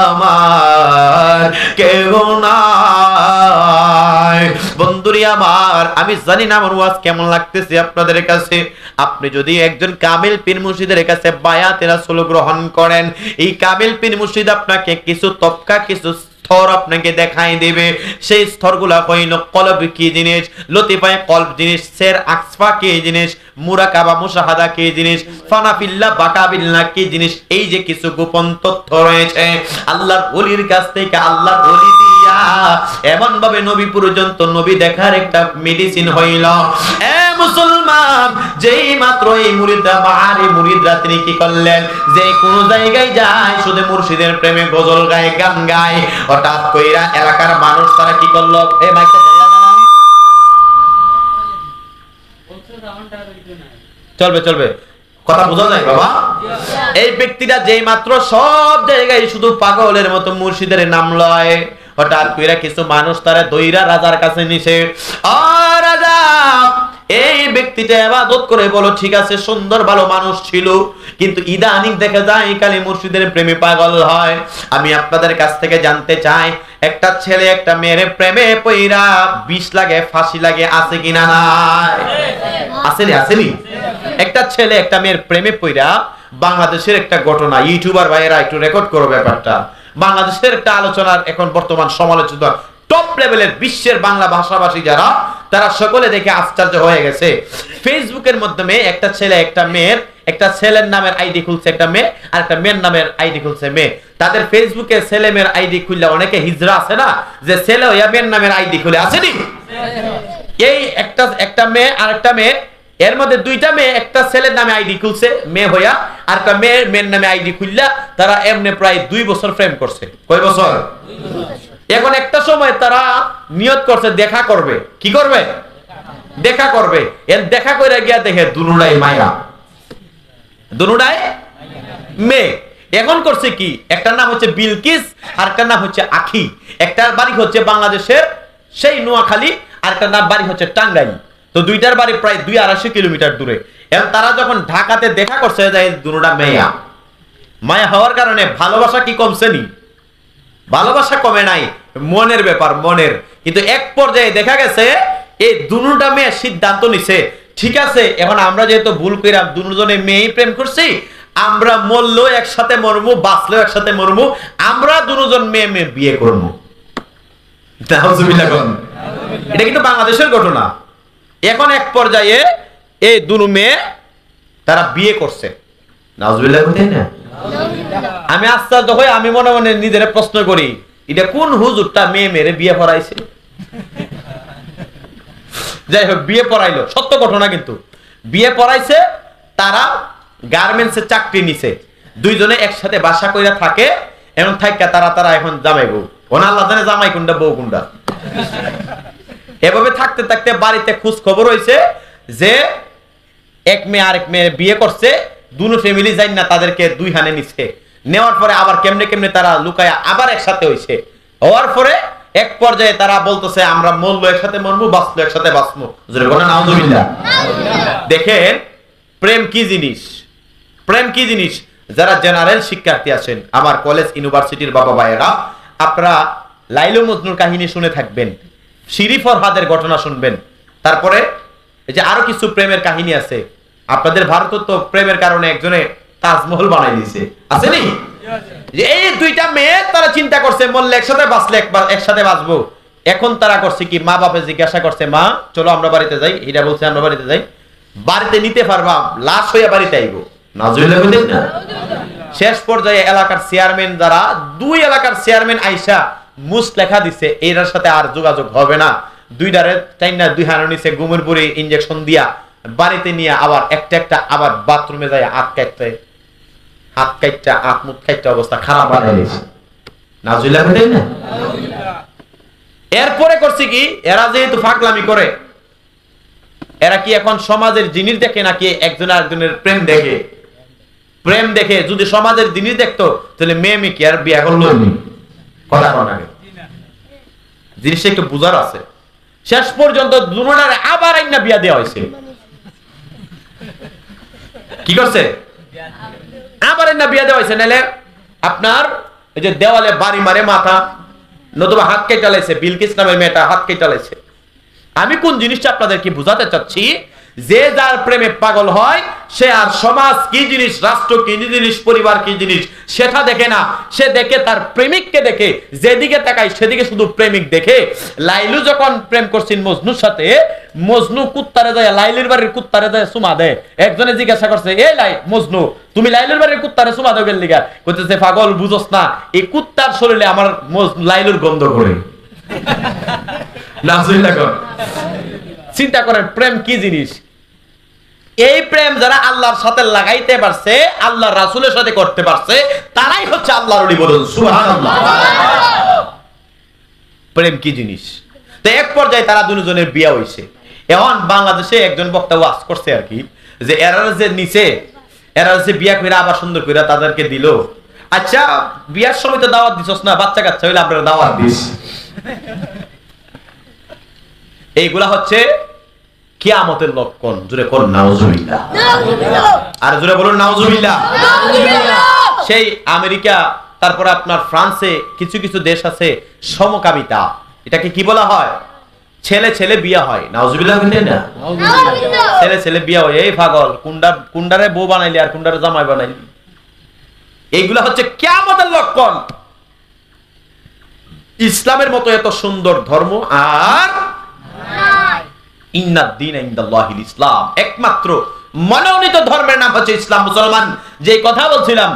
আমার কেহ নাই। বন্ধুরি আমার, আমি জানি না আমার ওয়াজ কেমন লাগতেছে আপনাদের কাছে। আপনি যদি একজন কামিল পীর মুর্শিদের কাছে বায়াতে রাসূল গ্রহণ করেন, এই কামিল পীর মুর্শিদ আপনাকে কিছু তবকা, কিছু স্তর আপনাকে দেখাই দেবে। সেই স্তরগুলা হইল কলব কি জিনিস, লতিফায়ে কলব জিনিস, সের আকসফা কি জিনিস, মুরাকাবা মুশাহাদা কি জিনিস, ফানাফিল্লাহ বাকাবিল্লাহ কি জিনিস। এই যে কিছু গোপন তথ্য রয়েছে আল্লাহর ওলির কাছ থেকে, আল্লাহর ওলি দিয়া এমন ভাবে নবী পর্যন্ত নবী দেখার একটা মেডিসিন হইল। এ মুসলমান, যেই মাত্র এই মুরিদরা মাহারি মুরিদরা তিনি কি করলেন? যে কোন জায়গায় যায় শুধু মুর্শিদের প্রেমে গজল গায়, গান গায়। হঠাৎ কইরা এলাকার মানুষ তারা কি করলো? এই মাইকটা চলবে চলবে, কথা বোঝা যায় বাবা? এই ব্যক্তিটা যেই মাত্র সব জায়গায় শুধু পাগলের মতো মুর্শিদের নাম লয়, হঠাৎ কইরা কিছু মানুষ তারা দইরা রাজার কাছে নিছে। ও রাজা, এই ব্যক্তিটা ইবাদত করে বলো ঠিক আছে, সুন্দর ভালো মানুষ ছিল, কিন্তু ইদানিং দেখা যায় কালী মুর্শিদের প্রেমে পাগল হয়। আমি আপনাদের কাছ থেকে জানতে চাই, একটা ছেলে একটা মেয়ের প্রেমে পইরা 20 লাগে, ফাঁসি লাগে, আছে কিনা? নাই? আসেনি? আসেনি? একটা ছেলে একটা মেয়ের প্রেমে পইরা, বাংলাদেশের একটা ঘটনা, ইউটিউবার ভাইয়েরা একটু রেকর্ড করো ব্যাপারটা। বাংলাদেশের একটা আলোচনার এখন বর্তমান সমালোচনা টপ লেভেলের, বিশ্বের বাংলা ভাষাভাষী যারা, তারা সকলে দেখে আশ্চর্য হয়ে গেছে। ফেসবুকের মাধ্যমে একটা ছেলে একটা মেয়ের, একটা ছেলের নামের আইডি খুলছে একটা মেয়ে, আর একটা মেয়ের নামের আইডি খুলছে মেয়ে। তাদের ফেসবুকে ছেলে মেয়ের আইডি খুললে অনেকে হিজড়া আছে না, যে ছেলে হইয়া মেয়ের নামের আইডি খুলে, আসেনি? এই একটা মেয়ে আর একটা মেয়ে, এর মধ্যে দুইটা মেয়ে একটা ছেলের নামে আইডি খুলছে মেয়ে হইয়া, আর একটা মেয়ের নামে আইডি খুললা, তারা এমনি প্রায় 2 বছর প্রেম করছে। কয় বছর? এখন একটা সময় তারা নিয়ত করছে দেখা করবে। কি করবে? দেখা করবে। এর দেখা কইরা গিয়া দেখে দুনুডাই মায়া, দুনুডাই মেয়ে। এখন করছে কি, একটার নাম হচ্ছে বিলকিস আর একটার নাম হচ্ছে আখি। একটার বাড়ি হচ্ছে বাংলাদেশের সেই নোয়াখালী, আর একটার নাম বাড়ি হচ্ছে টাঙ্গাইল। তো দুইটার বাড়ি প্রায় 200 কিলোমিটার দূরে। এবং তারা যখন ঢাকাতে দেখা করছে দুটা মেয়া, মায়া হওয়ার কারণে ভালোবাসা কি কমছে নি? ভালোবাসা কমে নাই, মনের ব্যাপার, মনের। কিন্তু এক পর্যায়ে দেখা গেছে এই দুটা মেয়ে সিদ্ধান্ত নিছে, ঠিক আছে এখন আমরা যেহেতু ভুল কইরাম, দুজনে মেয়েই প্রেম করছি, আমরা মরলেও একসাথে মরমু, বাঁচলেও একসাথে মরমু, আমরা দুজন মেয়ে মেয়ে বিয়ে করবো। এটা কিন্তু বাংলাদেশের ঘটনা। এখন এক পর্যায়ে এই দুটো মেয়ে তারা বিয়ে করছে। নাউজুবিল্লাহ বলতেন না? আমি আশ্চর্য হয়ে আমি মনে মনে নিজের প্রশ্ন করি, এটা কোন হুজুরটা মেয়ে মেরে বিয়ে পড়াইছে? যাই হোক, বিয়ে পড়াইলো, সত্য ঘটনা কিন্তু। বিয়ে পড়াইছে, তারা গার্মেন্টসে চাকরি নিছে, দুইজনে একসাথে বাসা কইরা থাকে। এখন থাইকা তারা এখন জামাই বউ, ওনা আল্লাহ জানে জামাই কোনটা বউ কোনটা। এভাবে থাকতে থাকতে বাড়িতে খোঁজ খবর হয়েছে যে এক মেয়ে আরেক মেয়ে বিয়ে করছে, দুনো ফ্যামিলি যাই না তাদেরকে দুই হানে নিচ্ছে। নেওয়ার পরে আবার কেমনে কেমনে তারা লুকায়া আবার একসাথে হয়েছে। হওয়ার পরে এক পর্যায়ে তারা বলতেছে আমরা মরলো একসাথে মরবো, বাঁচলো একসাথে বাঁচবো। দেখেন প্রেম কি জিনিস, প্রেম কি জিনিস। যারা জেনারেল শিক্ষার্থী আছেন, আমার কলেজ ইউনিভার্সিটির বাবা ভাইয়েরা, আপনারা লাইলু মজনুর কাহিনী শুনে থাকবেন, শিরি ফরহাদের ঘটনা শুনবেন। তারপরে এই যে আরো কিছু প্রেমের কাহিনী আছে। আপনাদের ভারত তো প্রেমের কারণে একজনে তাজমহল বানাই দিয়েছে, আছে নি? যে এই দুইটা মেয়ে তারা চিন্তা করছে মরলে একসাথে, বাঁচলে একসাথে বাঁচবো। এখন তারা করছে কি, মা বাপে জিজ্ঞাসা করছে, মা চলো আমরা বাড়িতে যাই। এটা বলছে আমরা বাড়িতে যাই। বাড়িতে নিতে পারবা, লাশ হইয়া বাড়িতে আইবো। নাউজুবিল্লাহ বলেন না? শেষ পর্যায়ে এলাকার চেয়ারম্যান, যারা দুই এলাকার চেয়ারম্যান আইসা মুস লেখা দিছে এটার সাথে আর যোগাযোগ হবে না। দুইটারে চাইনা দুই হানো নিচে গুমের পরে ইনজেকশন দিয়া বাড়িতে নিয়ে আবার একটা আবার বাথরুমে যায় হাত কাটটা হাত মুখ কাটটা অবস্থা খারাপ বানাই দিয়েছে। নাউজুবিল্লাহ বলেন না? এরপরে করছে কি, এরা যেহেতু ফাকলামি করে, এরা কি এখন সমাজের জিনিস দেখে নাকি একজন আরেকজনের প্রেম দেখে? প্রেম দেখে। যদি সমাজের জিনিস দেখতো তাহলে মেয়ে মেয়ে কি আর বিয়ে করলো? কথা কন আগে, জিনিসটা একটু বুঝার আছে। শেষ পর্যন্ত দুজনের আবার আইনা বিয়া দেওয়া হয়েছে। কি করছে? আবার আইনা বিয়া দেওয়া হয়েছে। নাহলে আপনার এই যে দেওয়ালে বাড়ি মারে মাথা, নতুবা হাত কেটে লাইছে, বিলকিস নামের মেয়েটা হাত কেটে লাইছে। আমি কোন জিনিসটা আপনাদেরকে বুঝাতে চাচ্ছি, যে যার প্রেমে পাগল হয় সে আর সমাজ কি জিনিস, রাষ্ট্র কি জিনিস, পরিবার কি জিনিস সেটা দেখে না। সে দেখে তার প্রেমিককে দেখে, যেদিকে তাকায় সেদিকে শুধু প্রেমিক দেখে। লাইলু যখন প্রেম করছেন মজনুর সাথে, মজনু কুত্তারে যায়, লাইলুর বাড়ির কুত্তারে যায় সুমা দেয়। একজনে জিজ্ঞাসা করছে, এই মজনু তুমি লাইলুর বাড়ির কুত্তারে সুমা দেও গেল লিগা? কইতেছে, পাগল বুঝোস না, এই কুত্তার শরীরে আমার লাইলুর গন্ধ করে। চিন্তা করেন প্রেম কি জিনিস। এই প্রেম যারা আল্লাহর সাথে লাগাইতে পারছে, আল্লাহর রাসূলের সাথে করতে পারছে, তারাই হচ্ছে আল্লাহর ওলি। বলুন সুবহানাল্লাহ। প্রেম কি জিনিস। তো এক পর্যায়ে তারা দুজনের বিয়ে হইছে। এখন বাংলাদেশে একজন বক্তা ওয়াজ করছে আর কি, যে এরা যে নিচে, এরা যে বিয়া কইরা আবার সুন্দর কইরা তাদেরকে দিল। আচ্ছা বিয়ার সময় তো দাওয়াত দিছস না, বাচ্চা কাচ্চা হইলে আপনারা দাওয়াত দিস। এইগুলা হচ্ছে কিয়ামতের লক্ষণ। জোরে কোন নাউজুবিল্লাহ। আর জোরে বলুন নাউজুবিল্লাহ। সেই আমেরিকা, তারপর আপনার ফ্রান্সে কিছু কিছু দেশ আছে সমকামিতা। এটাকে কি বলা হয়? ছেলে ছেলে বিয়ে হয়। নাউজুবিল্লাহ বলেন না? ছেলে ছেলে বিয়ে হয়। এই পাগল, কুন্ডারে বউ বানাইলি আর কুন্ডারে জামাই বানাইলি। এইগুলা হচ্ছে কিয়ামতের লক্ষণ। ইসলামের মতো এত সুন্দর ধর্ম আর ইসলাম, একমাত্র মনোনীত ধর্মের নাম হচ্ছে ইসলাম, মুসলমান। যে কথা বলছিলাম,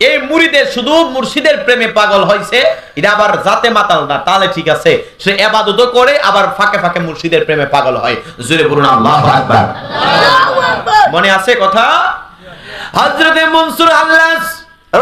এই মুরিদের শুধু মুর্শিদের প্রেমে পাগল হয়েছে, এটা আবার জাতে মাতাল না, তাহলে ঠিক আছে, সে ইবাদত করে আবার ফাঁকে ফাঁকে মুর্শিদের প্রেমে পাগল হয়। জোরে বলুন আল্লাহু আকবার। মনে আছে কথা? হযরতে মনসুর আল্লাস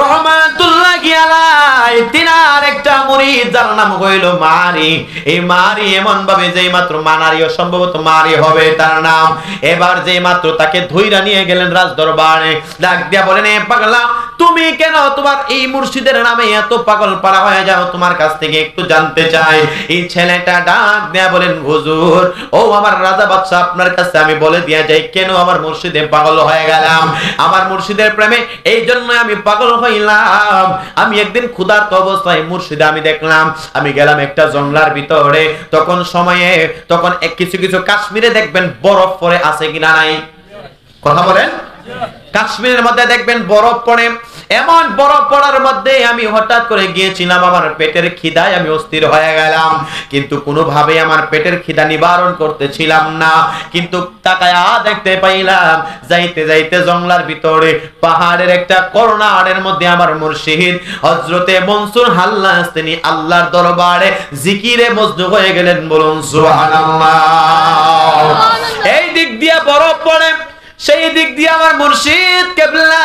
রহমাতুল্লাহি আলাইহি তিনার একটা মুরিদ যার নাম হইল মারি। এই মারি এমন ভাবে যেই মাত্র মানারিও সম্ভবত মারি হবে তার নাম, এবার যেই মাত্র তাকে ধইরা নিয়ে গেলেন রাজ দরবারে, ডাক দিয়া বলেন এ পাগলা তুমি কেন তোমার এই মুর্শিদের নামে এত পাগল পাড়া হয়ে যাও, তোমার কাছ থেকে একটু জানতে চাই। এই ছেলেটা ডাক দিয়া বলেন হুজুর ও আমার রাজা বাদশা আপনার কাছে আমি বলে দিয়া যাই কেন আমার মুর্শিদে পাগল হয়ে গেলাম। আমার মুর্শিদের প্রেমে এই জন্য আমি পাগল হইলাম। আমি একদিন ক্ষুধার্ত অবস্থায় মুর্শিদে আমি দেখলাম, আমি গেলাম একটা জঙ্গলার ভিতরে, তখন কিছু কিছু কাশ্মীরে দেখবেন বরফ পড়ে আছে কিনা নাই, কথা বলেন, কাশ্মীরের মধ্যে দেখবেন বরফ পড়ে, এমন বরফ পড়ার মধ্যে আমি হঠাৎ করে গিয়েছিলাম, আমার পেটের খিদায় আমি অস্থির হয়ে গেলাম, কিন্তু কোনোভাবে আমার পেটের খিদা নিবারণ করতেছিলাম না। কিন্তু তাকায়া দেখতে পাইলাম যাইতে যাইতে জঙ্গলার ভিতরে পাহাড়ের একটা কর্নারের মধ্যে আমার মুর্শিদ হযরতে মনসুর হাল্লাজ তিনি আল্লাহর দরবারে জিকিরে মজনু হয়ে গেলেন, বলুন সুবহানাল্লাহ। এই দিক দিয়ে বরফ পড়ে, সেই দিক দিয়ে আমার মুর্শিদ কেবলা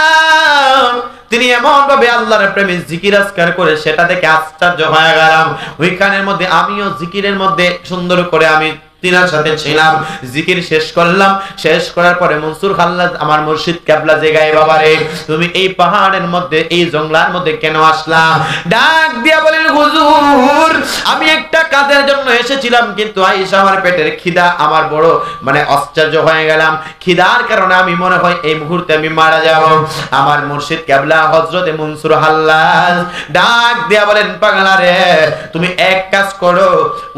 তিনি এমন ভাবে আল্লাহর প্রেমে জিকির আজকার করে সেটা দেখে আশ্চর্য হয়ে গেলাম। ওইখানের মধ্যে আমিও জিকিরের মধ্যে সুন্দর করে আমি তিনার সাথে ছিলাম, জিকির শেষ করলাম, শেষ করার পরে মনসুর হাল্লাজ আমার মুর্শিদ কেবলা জায়গায় বাবারে তুমি এই পাহাড়ের মধ্যে এই জঙ্গলার মধ্যে কেন আসলা? ডাক দিয়া বলেন হুজুর আমি একটা কাজের জন্য এসেছিলাম, কিন্তু আইসা আমার পেটের খিদা আমার বড় আশ্চর্য হয়ে গেলাম, খিদার কারণে আমি মনে হয় এই মুহূর্তে আমি মারা যাব। আমার মুর্শিদ কেবলা হযরতে মনসুর হাল্লাজ ডাক দিয়া বলেন পাগলা রে তুমি এক কাজ করো,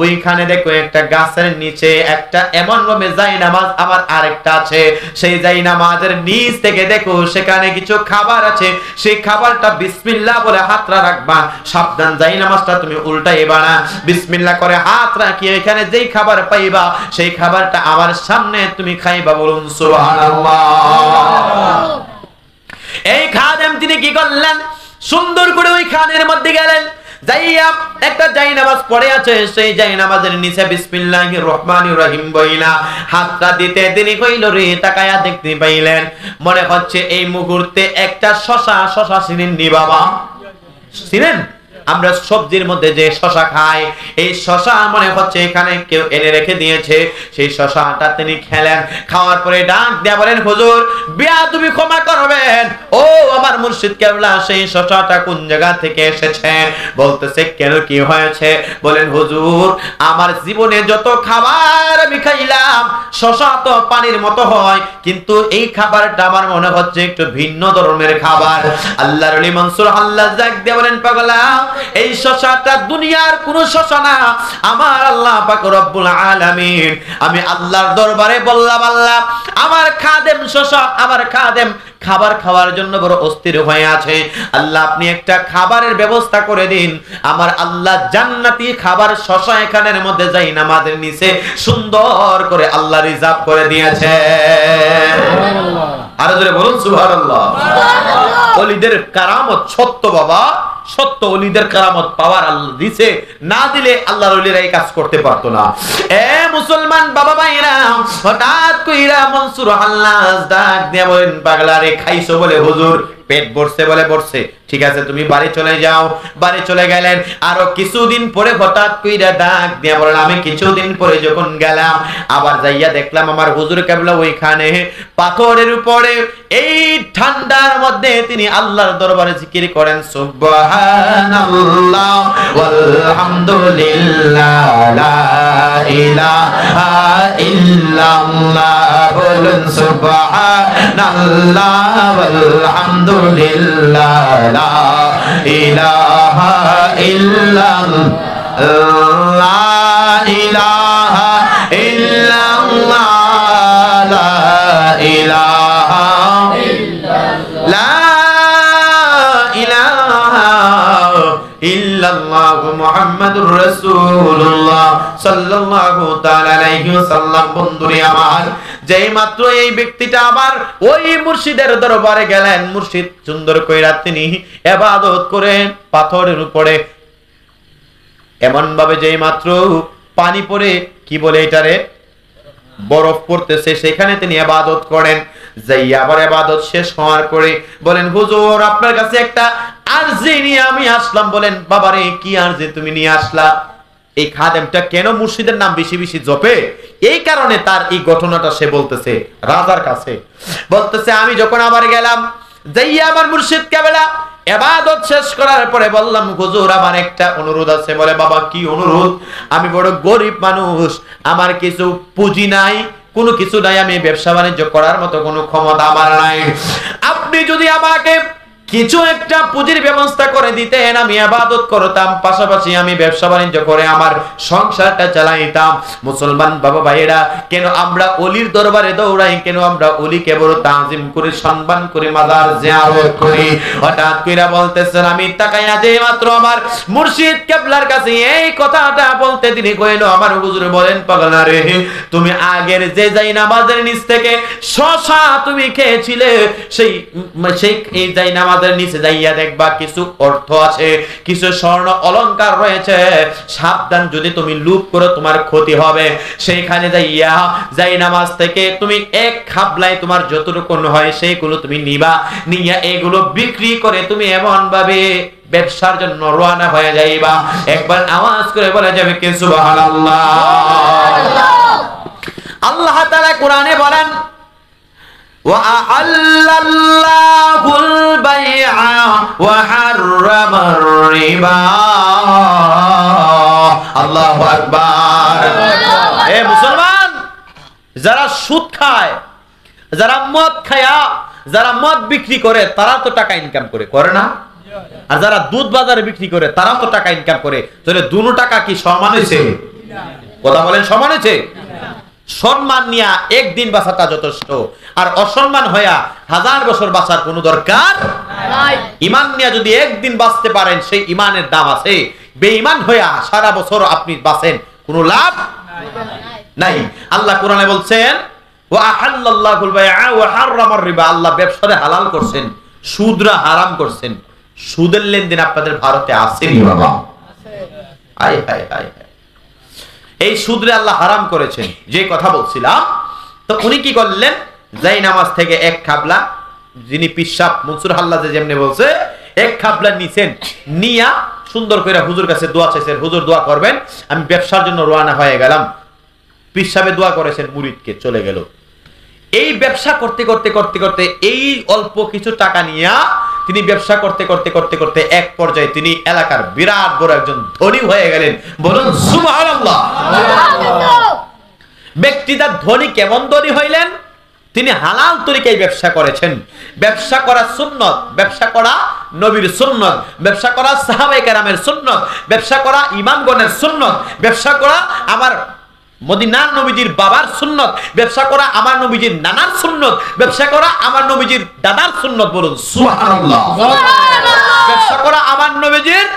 ওইখানে দেখো একটা গাছের নিচে একটা এমন ভাবে জায়নামাজ আমার আরেকটা আছে, সেই জায়নামাজের নিচ থেকে দেখো সেখানে কিছু খাবার আছে, সেই খাবারটা বিসমিল্লাহ বলে হাতটা রাখবা, সাবধান জায়নামাজটা তুমি উল্টাইবা না, বিসমিল্লাহ করে হাত রাখিয়ে এখানে যেই খাবার পাইবা সেই খাবারটা আমার সামনে তুমি খাইবা, বলুন সুবহানাল্লাহ। এই খাদেম তিনি কি করলেন, সুন্দর করে ওই খানের মধ্যে গেলেন, যাইয়া একটা জায়নামাজ পড়ে আছে, সেই জায়নামাজের নিচে বিসমিল্লাহির রহমানির রহিম বইলা হাতটা দিতে তিনি কইল রে তাকায়া দেখতে পাইলেন মনে হচ্ছে এই মুহূর্তে একটা শশা চিনেন নি বাবা, চিনেন আমরা সবজির মধ্যে যে শশা খাই, এই শশা মনে হচ্ছে এখানে কেউ এনে রেখে দিয়েছে, সেই শশাটা তিনি খেলেন, খাওয়ার পরে ডাক দিয়া বলেন হুজুর বেয়াদবি ক্ষমা করবেন, ও আমার মুর্শিদ কেবলা সেই শশাটা কোন জায়গা থেকে এসেছে? বলতেছে কেন কি হয়েছে? বলেন হুজুর আমার জীবনে যত খাবার আমি খাইলাম শশা তো পানির মতো হয়, কিন্তু এই খাবারটা আমার মনে হচ্ছে একটু ভিন্ন ধরনের খাবার। আল্লাহর ওলি মনসুর হাল্লাজ ডাক দিয়া বলেন পাগলা এই শশাটা দুনিয়ার কোন শশা না, আমার আল্লাহ পাক রব্বুল আলামিন আমি আল্লাহর দরবারে বললাম আল্লাহ আমার খাদেম শশা আমার খাদেম খাবার খাওয়ার জন্য বড় অস্থির হয়ে আছে, আল্লাহ আপনি একটা খাবারের ব্যবস্থা করে দিন। আমার আল্লাহ জান্নাতি খাবার শশা এখানের মধ্যে যাই নামাজের নিচে সুন্দর করে আল্লাহ রিজার্ভ করে দিয়েছে। আরো জোরে বলুন সুবহানাল্লাহ। ওলিদের কারামত সত্য বাবা, সত্য ওলিদের কারামত পাওয়ার আল্লাহ দিছে, না দিলে আল্লাহর ওলিরা এই কাজ করতে পারতো না। এ মুসলমান বাবা ভাইরা হঠাৎ কইরা মনসুর হাল্লাজ ডাক দিয়া বলেন পাগলা রে খাইছো বলে হুজুর পেট ভরছে বলে ভরছে, ঠিক আছে তুমি বাড়ি চলে যাও। বাড়ি চলে গেলেন, আরো কিছুদিন পরে হঠাৎ কইরা ডাক দিয়া বলেন আমি কিছুদিন পরে যখন গেলাম আবার যাইয়া দেখলাম আমার হুজুর কেবলা ওইখানে পাথরের উপরে এই ঠান্ডার মধ্যে তিনি আল্লাহর দরবারে জিকির করেন সুবহানাল্লাহ ওয়ালহামদুলিল্লাহ লা ইলাহা ইল্লাল্লাহ, বলুন সুবহানাল্লাহ ওয়ালহামদুলিল্লাহ লা ইলাহা ইল্লাল্লাহ লা ইলাহা ইল্লাল্লাহ লা ইলাহা লা ইলাহা ইল্লাল্লাহু মুহাম্মাদুর রাসূলুল্লাহ সাল্লাল্লাহু তাআলা আলাইহি ওয়াসাল্লাম। বন্ধুরে আমার যেই মাত্র এই ব্যক্তিটা আবার ওই মুর্শিদের দরবারে গেলেন, মুর্শিদ সুন্দর কইরা তিনি ইবাদত করেন পাথরের উপরে, এমন ভাবে যেই মাত্র পানি পড়ে কি বলে এটারে বরফ পড়তেছে, সেখানে তিনি ইবাদত করেন। যাইয়া আবার ইবাদত শেষ হওয়ার পরে বলেন, হুজুর আপনার কাছে একটা আরজি নিয়ে আমি আসলাম। বলেন, বাবারে কি আরজি তুমি নিয়ে আসলা? এই খাদেমটা কেন মুর্শিদের নাম বেশি বেশি জপে, এই কারণে তার এই ঘটনাটা সে বলতেছে রাজার কাছে। বলতেছে, আমি যখন আবার গেলাম, যাইয়া আমার মুর্শিদ কেবলা ইবাদত শেষ করার পরে বললাম, হুজুর আমার একটা অনুরোধ আছে। বলে, বাবা কি অনুরোধ? আমি বড় গরিব মানুষ, আমার কিছু পুঁজি নাই, কোনো কিছু নাই, আমি ব্যবসা বাণিজ্য করার মতো কোনো ক্ষমতা আমার নাই। আপনি যদি আমাকে কিছু একটা পুঁজির ব্যবস্থা করে দিতেন, আমি ইবাদত করতাম, পাশাপাশি আমি ব্যবসা বাণিজ্য করে আমার সংসারটা চালাইতাম। মুসলমান বাবা ভাইয়েরা, কেন আমরা ওলির দরবারে দৌড়াই? কেন আমরা ওলিকে বড় তাজিম করি, সম্মান করি, মাজার জিয়ারত করি? হঠাৎ কইরা বলতেছেন, আমি তাকাইয়া যে মাত্র আমার মুর্শিদ কেবলার কাছে এই কথাটা বলতে তিনি কইলো, আমার হুজুর বলেন, পাগলা রে, তুমি আগের যে যাই নামাজের নিচ থেকে শশা তুমি খেয়েছিলে, সেই এই যাই নামাজ নিচে যাইয়া দেখবা কিছু অর্থ আছে, কিছু স্বর্ণ অলংকার রয়েছে, সাবধান, যদি তুমি লুপ করো তোমার ক্ষতি হবে। সেইখানে যাইয়া যাই নামাজ থেকে তুমি এক খাবলাই তোমার যতটুকু হয় সেইগুলো তুমি নিবা, নিয়া এগুলো বিক্রি করে তুমি এমন ভাবে ব্যবসার জন্য রওনা হয়ে যাইবা। একবার আওয়াজ করে বলা যাবে কি সুবহানাল্লাহ। আল্লাহ তাআলা কোরআনে বলেন, وَأَحَلَّ اللَّهُ الْبَيْعَ وَحَرَّمَ الرِّبَا। আল্লাহু আকবার। এ মুসলমান, যারা সুদ খায়, যারা মদ খায়া, যারা মদ বিক্রি করে, তারা তো টাকা ইনকাম করে না? আর যারা দুধ বাজারে বিক্রি করে, তারা তো টাকা ইনকাম করে। তাহলে দুটো টাকা কি সমান হয়েছে? কথা বলেন, সমান হয়েছে? সম্মান নিয়া একদিন বাঁচাটা যথেষ্ট, আর অসম্মান হইয়া 1000 বছর বাঁচার কোনো দরকার নাই। ঈমান নিয়া যদি একদিন বাঁচতে পারেন, সেই ঈমানের দাম আছে। বেঈমান হইয়া সারা বছর আপনি বাঁচেন, কোনো লাভ নাই। আল্লাহ কোরআনে বলছেন, ওয়া আহাল্লাল্লাহুল বাইআ ওয়া হাররামার রিবা। আল্লাহ ব্যবসারে হালাল করছেন, সুদরা হারাম করছেন। সুদের লেনদেন আপনাদের ভারতে আসেনি বাবা? আয় হায় হায়, এই সুদরে আল্লাহ হারাম করেছেন। যে কথা বলছিলাম, তো উনি কি করলেন? যাই নামাজ থেকে এক খাবলা, যিনি পিসাব মনসুর হাল্লাজে যেমনি বলছে, এক খাবলা নিছেন, নিয়া সুন্দর করে হুজুর কাছে দোয়া চাইছেন, হুজুর দোয়া করবেন, আমি ব্যবসার জন্য রওনা হয়ে গেলাম। পিসাবে দোয়া করেছেন, মুরিদকে চলে গেল। এই ব্যবসা করতে করতে করতে করতে এই অল্প কিছু টাকা নিয়া তিনি ব্যবসা করতে করতে করতে করতে এক পর্যায়ে তিনি এলাকার বিরাট বড় একজন ধনী হয়ে গেলেন। বলুন সুবহানাল্লাহ। ব্যক্তিটা ধনী কেমন ধনী হইলেন? তিনি হালাল তরিকায় ব্যবসা করেছেন। ব্যবসা করা সুন্নত, ব্যবসা করা নবীর সুন্নত, ব্যবসা করা সাহাবায়ে কেরামের সুন্নত, ব্যবসা করা ইমামগণের সুন্নত, ব্যবসা করা আমার মদিনার নবীজির বাবার সুন্নত, ব্যবসা করা আমার নবীজির নানার সুন্নত, ব্যবসা করা আমার নবীজির দাদার সুন্নত। বলুন সুবহানাল্লাহ। ব্যবসা করা আমার নবীজির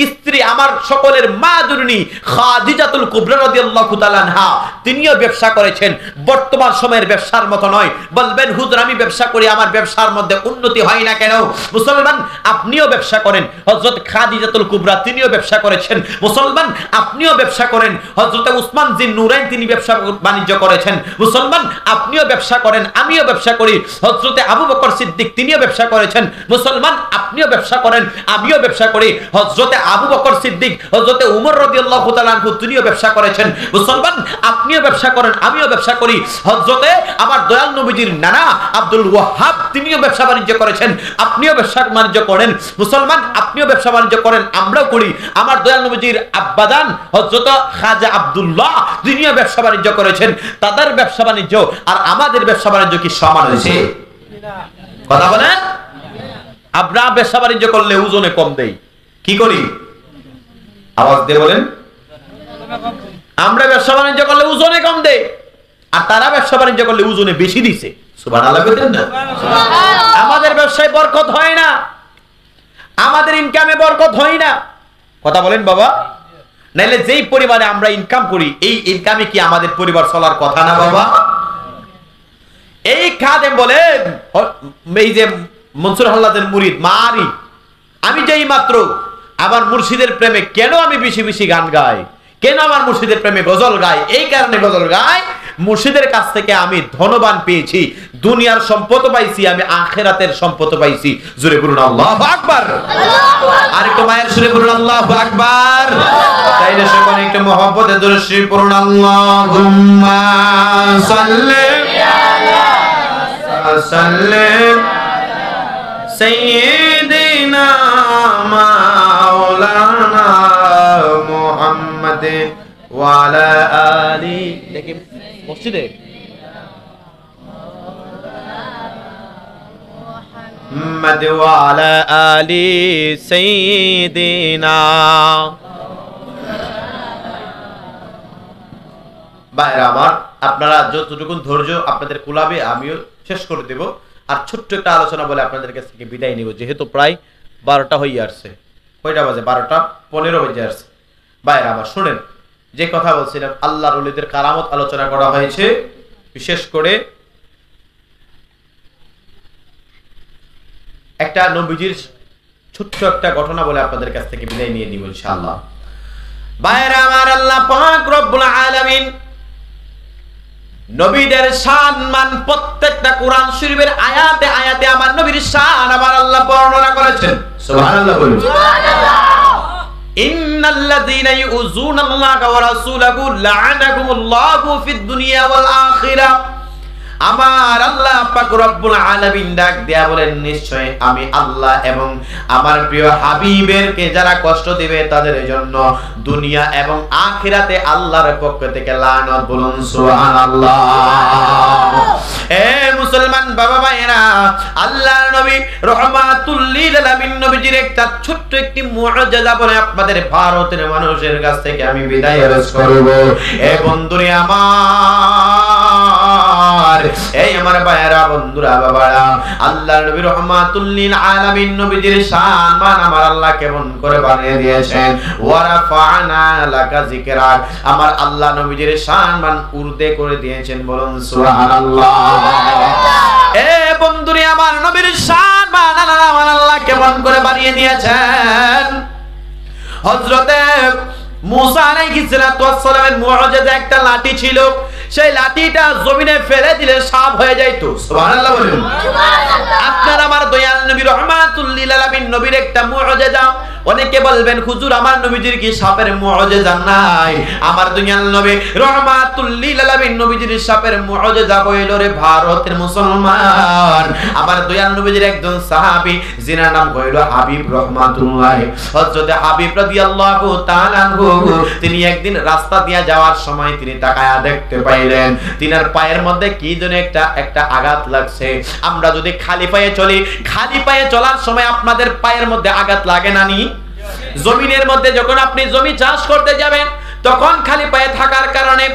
স্ত্রী, আমার সকলের মা জননী খাদিজাতুল কুবরা রাদিয়াল্লাহু তাআলা আনহা, তিনিও ব্যবসা করেছেন। বর্তমান সময়ের ব্যবসার মতো নয়। বলবেন, হুজুর আমি ব্যবসা করি, আমার ব্যবসার মধ্যে উন্নতি হয় না কেন? মুসলমান, আপনিও ব্যবসা করেন। হযরত খাদিজাতুল কুবরা তিনিও ব্যবসা করেছেন। মুসলমান, আপনিও ব্যবসা করেন। হযরত উসমান জিন নুরাইন তিনি ব্যবসা বাণিজ্য করেছেন। মুসলমান, আপনিও ব্যবসা করেন, আমিও ব্যবসা করি। হযরত আবু বকর সিদ্দিক তিনিও ব্যবসা করেছেন। মুসলমান, আপনিও ব্যবসা করেন, আমিও ব্যবসা করি। হযরত আবু বকর সিদ্দিক, হযরত উমর রাদিয়াল্লাহু তাআলা আনহু তিনিও ব্যবসা করেছেন। মুসলমান, আপনিও ব্যবসা করেন, আমিও ব্যবসা করি। হযরত আমার দয়াল নবীজির নানা আব্দুল ওয়াহাব তিনিও ব্যবসা বাণিজ্য করেছেন, আপনিও ব্যবসা বাণিজ্য করেন। মুসলমান, আপনিও ব্যবসা বাণিজ্য করেন, আমরাও করি। আমার দয়াল নবীজির আব্বাজান হযরত খাজা আব্দুল্লাহ তিনিও ব্যবসা বাণিজ্য করেছেন। তাদের ব্যবসা বাণিজ্য আর আমাদের ব্যবসা বাণিজ্য কি সমান হয়েছে? কথা বলেন। আমরা ব্যবসা বাণিজ্য করলে ওজনে কম দেই, কি করি? আওয়াজ দিয়ে বলেন। আমরা ব্যবসা বাণিজ্য করলে ওজনে কম দেই, আর তারা ব্যবসা বাণিজ্য করলে ওজনে বেশি দিছে। সুবহানাল্লাহ বলেন না? আমাদের ব্যবসায় বরকত হয় না, আমাদের ইনকামে বরকত হয় না। কথা বলেন বাবা। নাইলে যেই পরিবারে আমরা ইনকাম করি, এই ইনকামে কি আমাদের পরিবার চলার কথা না বাবা? এই খাদেম বলেন, এই যে মনসুর হাল্লাজের মুরিদ মারি, আমি যেই মাত্র আমার মুর্শিদের প্রেমে কেন আমি বেশি বেশি গান গাই, কেন আমার মুর্শিদের প্রেমে গজল গাই? এই কারণে গজল গাই, মুর্শিদের কাছ থেকে আমি ধনবান পেয়েছি, দুনিয়ার সম্পদ পাইছি, আমি আখিরাতের সম্পদ পাইছি। জোরে বলুন আল্লাহু আকবার। আরেকটু মায়ের সুরে বলুন আল্লাহু আকবার। তাইলে সকলে একটু মহব্বতে দরুদ শরীফ পড়ুন। আল্লাহুম্মা সাল্লি আলা সাল্লিম সাইয়্যিদিনা মাওলানা মুহাম্মাদ ওয়া আলা আলি। দেখি মসজিদে মুহাম্মাদ ওয়া আলা আলি সাইয়্যিদিনা। ভাইরা আমার, আপনারা যতটুকু ধৈর্য আপনাদের কুলাবে আমিও শেষ করে দেব। আর ছোট্ট একটা আলোচনা বলে আপনাদের কাছ থেকে বিদায় নিব, যেহেতু প্রায় 12টা হয়ে আসছে। কয়টা বাজে? 12:15 বেজে আসছে। ভাইরা আমার শুনেন, যে কথা বলছিলাম, আল্লাহর ওলিদের কারামত আলোচনা করা হয়েছে। বিশেষ করে একটা নবীজির ছোট্ট একটা ঘটনা বলে আপনাদের কাছ থেকে বিদায় নিয়ে নিব ইনশাআল্লাহ। ভাইরা আমার, আল্লাহ পাক রব্বুল আলামিন নবীদের শান মান প্রত্যেকটা কোরআন শরীফের আয়াতে আয়াতে আমার নবীর শান আমার আল্লাহ বর্ণনা করেছেন। সুবহানাল্লাহ বলুন। ইন্নাল্লাযীনা ইউযুনাল্লাহা ওয়া রাসূলাহু লা'আনাহুমুল্লাহু ফিদ দুনিয়া ওয়াল আখিরাহ। আমার আল্লাহ পাক রব্বুল আলামিন ডাক দেয়া বলেন, নিশ্চয় আমি আল্লাহ এবং আমার প্রিয় হাবিবেরকে যারা কষ্ট দিবে তাদের জন্য দুনিয়া এবং আখিরাতে আল্লাহর পক্ষ থেকে লানত। বলুন সুবহানাল্লাহ। এ মুসলমান বাবা ভাইরা, আল্লাহর নবী রাহমাতুল লিল আলামিন নবীজির একটা ছোট্ট একটি মুআজিজা বলে আপনাদের ভারতের মানুষের কাছ থেকে আমি বিদায় আরজ করব। এ বন্ধুরে আমার, এই আমার ভাইরা, বন্ধুরা, বাবারা, আল্লাহর নবী রাহমাতুল লিল আলামিন নবীজির শান মান আমার আল্লাহ কেমন করে বানিয়ে দিয়েছেন। ওয়া রাফা'না লাকা যিকরাক, আমার আল্লাহ নবীজির শান মান উর্দে করে দিয়েছেন। বলুন সুবহানাল্লাহ। এ বন্ধুরে আমার, নবীর শান মান আমার আল্লাহ কেমন করে বানিয়ে দিয়েছেন। হযরতে মুসা আলাইহিস সালাতু ওয়াস সালামের মুআজিজা একটা লাঠি ছিল, সেই লাঠিটা জমিনে ফেলে দিলে সাপ হয়ে যাইতো। সুবহানাল্লাহ বলুন। আপনার আমার দয়াল নবী রাহমাতুল লিল আলামিন নবীর একটা মুআজিজা। অনেকে বলবেন, হুজুর আমার নবীজির কি সাপের মুআজিজা নাই? আমার দয়াল নবী রাহমাতুল লিল আলামিন নবীজির সাপের মুআজিজা হইল রে ভারতের মুসলমান। আমার দয়াল নবীজির একজন সাহাবী, যিনার নাম হইল হাবিব রহমাতুল্লাহ। হযরত হাবিব রাদিয়াল্লাহু তাআলা আনহু, তিনি একদিন রাস্তা দিয়ে যাওয়ার সময় তিনি তাকায়া দেখতে পাইলেন তিনার পায়ের মধ্যে কি যেন একটা আঘাত লাগছে। আমরা যদি খালি পায়ে চলি, খালি পায়ে চলার সময় আপনাদের পায়ের মধ্যে আঘাত লাগে না নি? জমিনের মধ্যে যখন আপনি জমি চাষ করতে যাবেন, তখন খালি পায়ে থাকার কারণে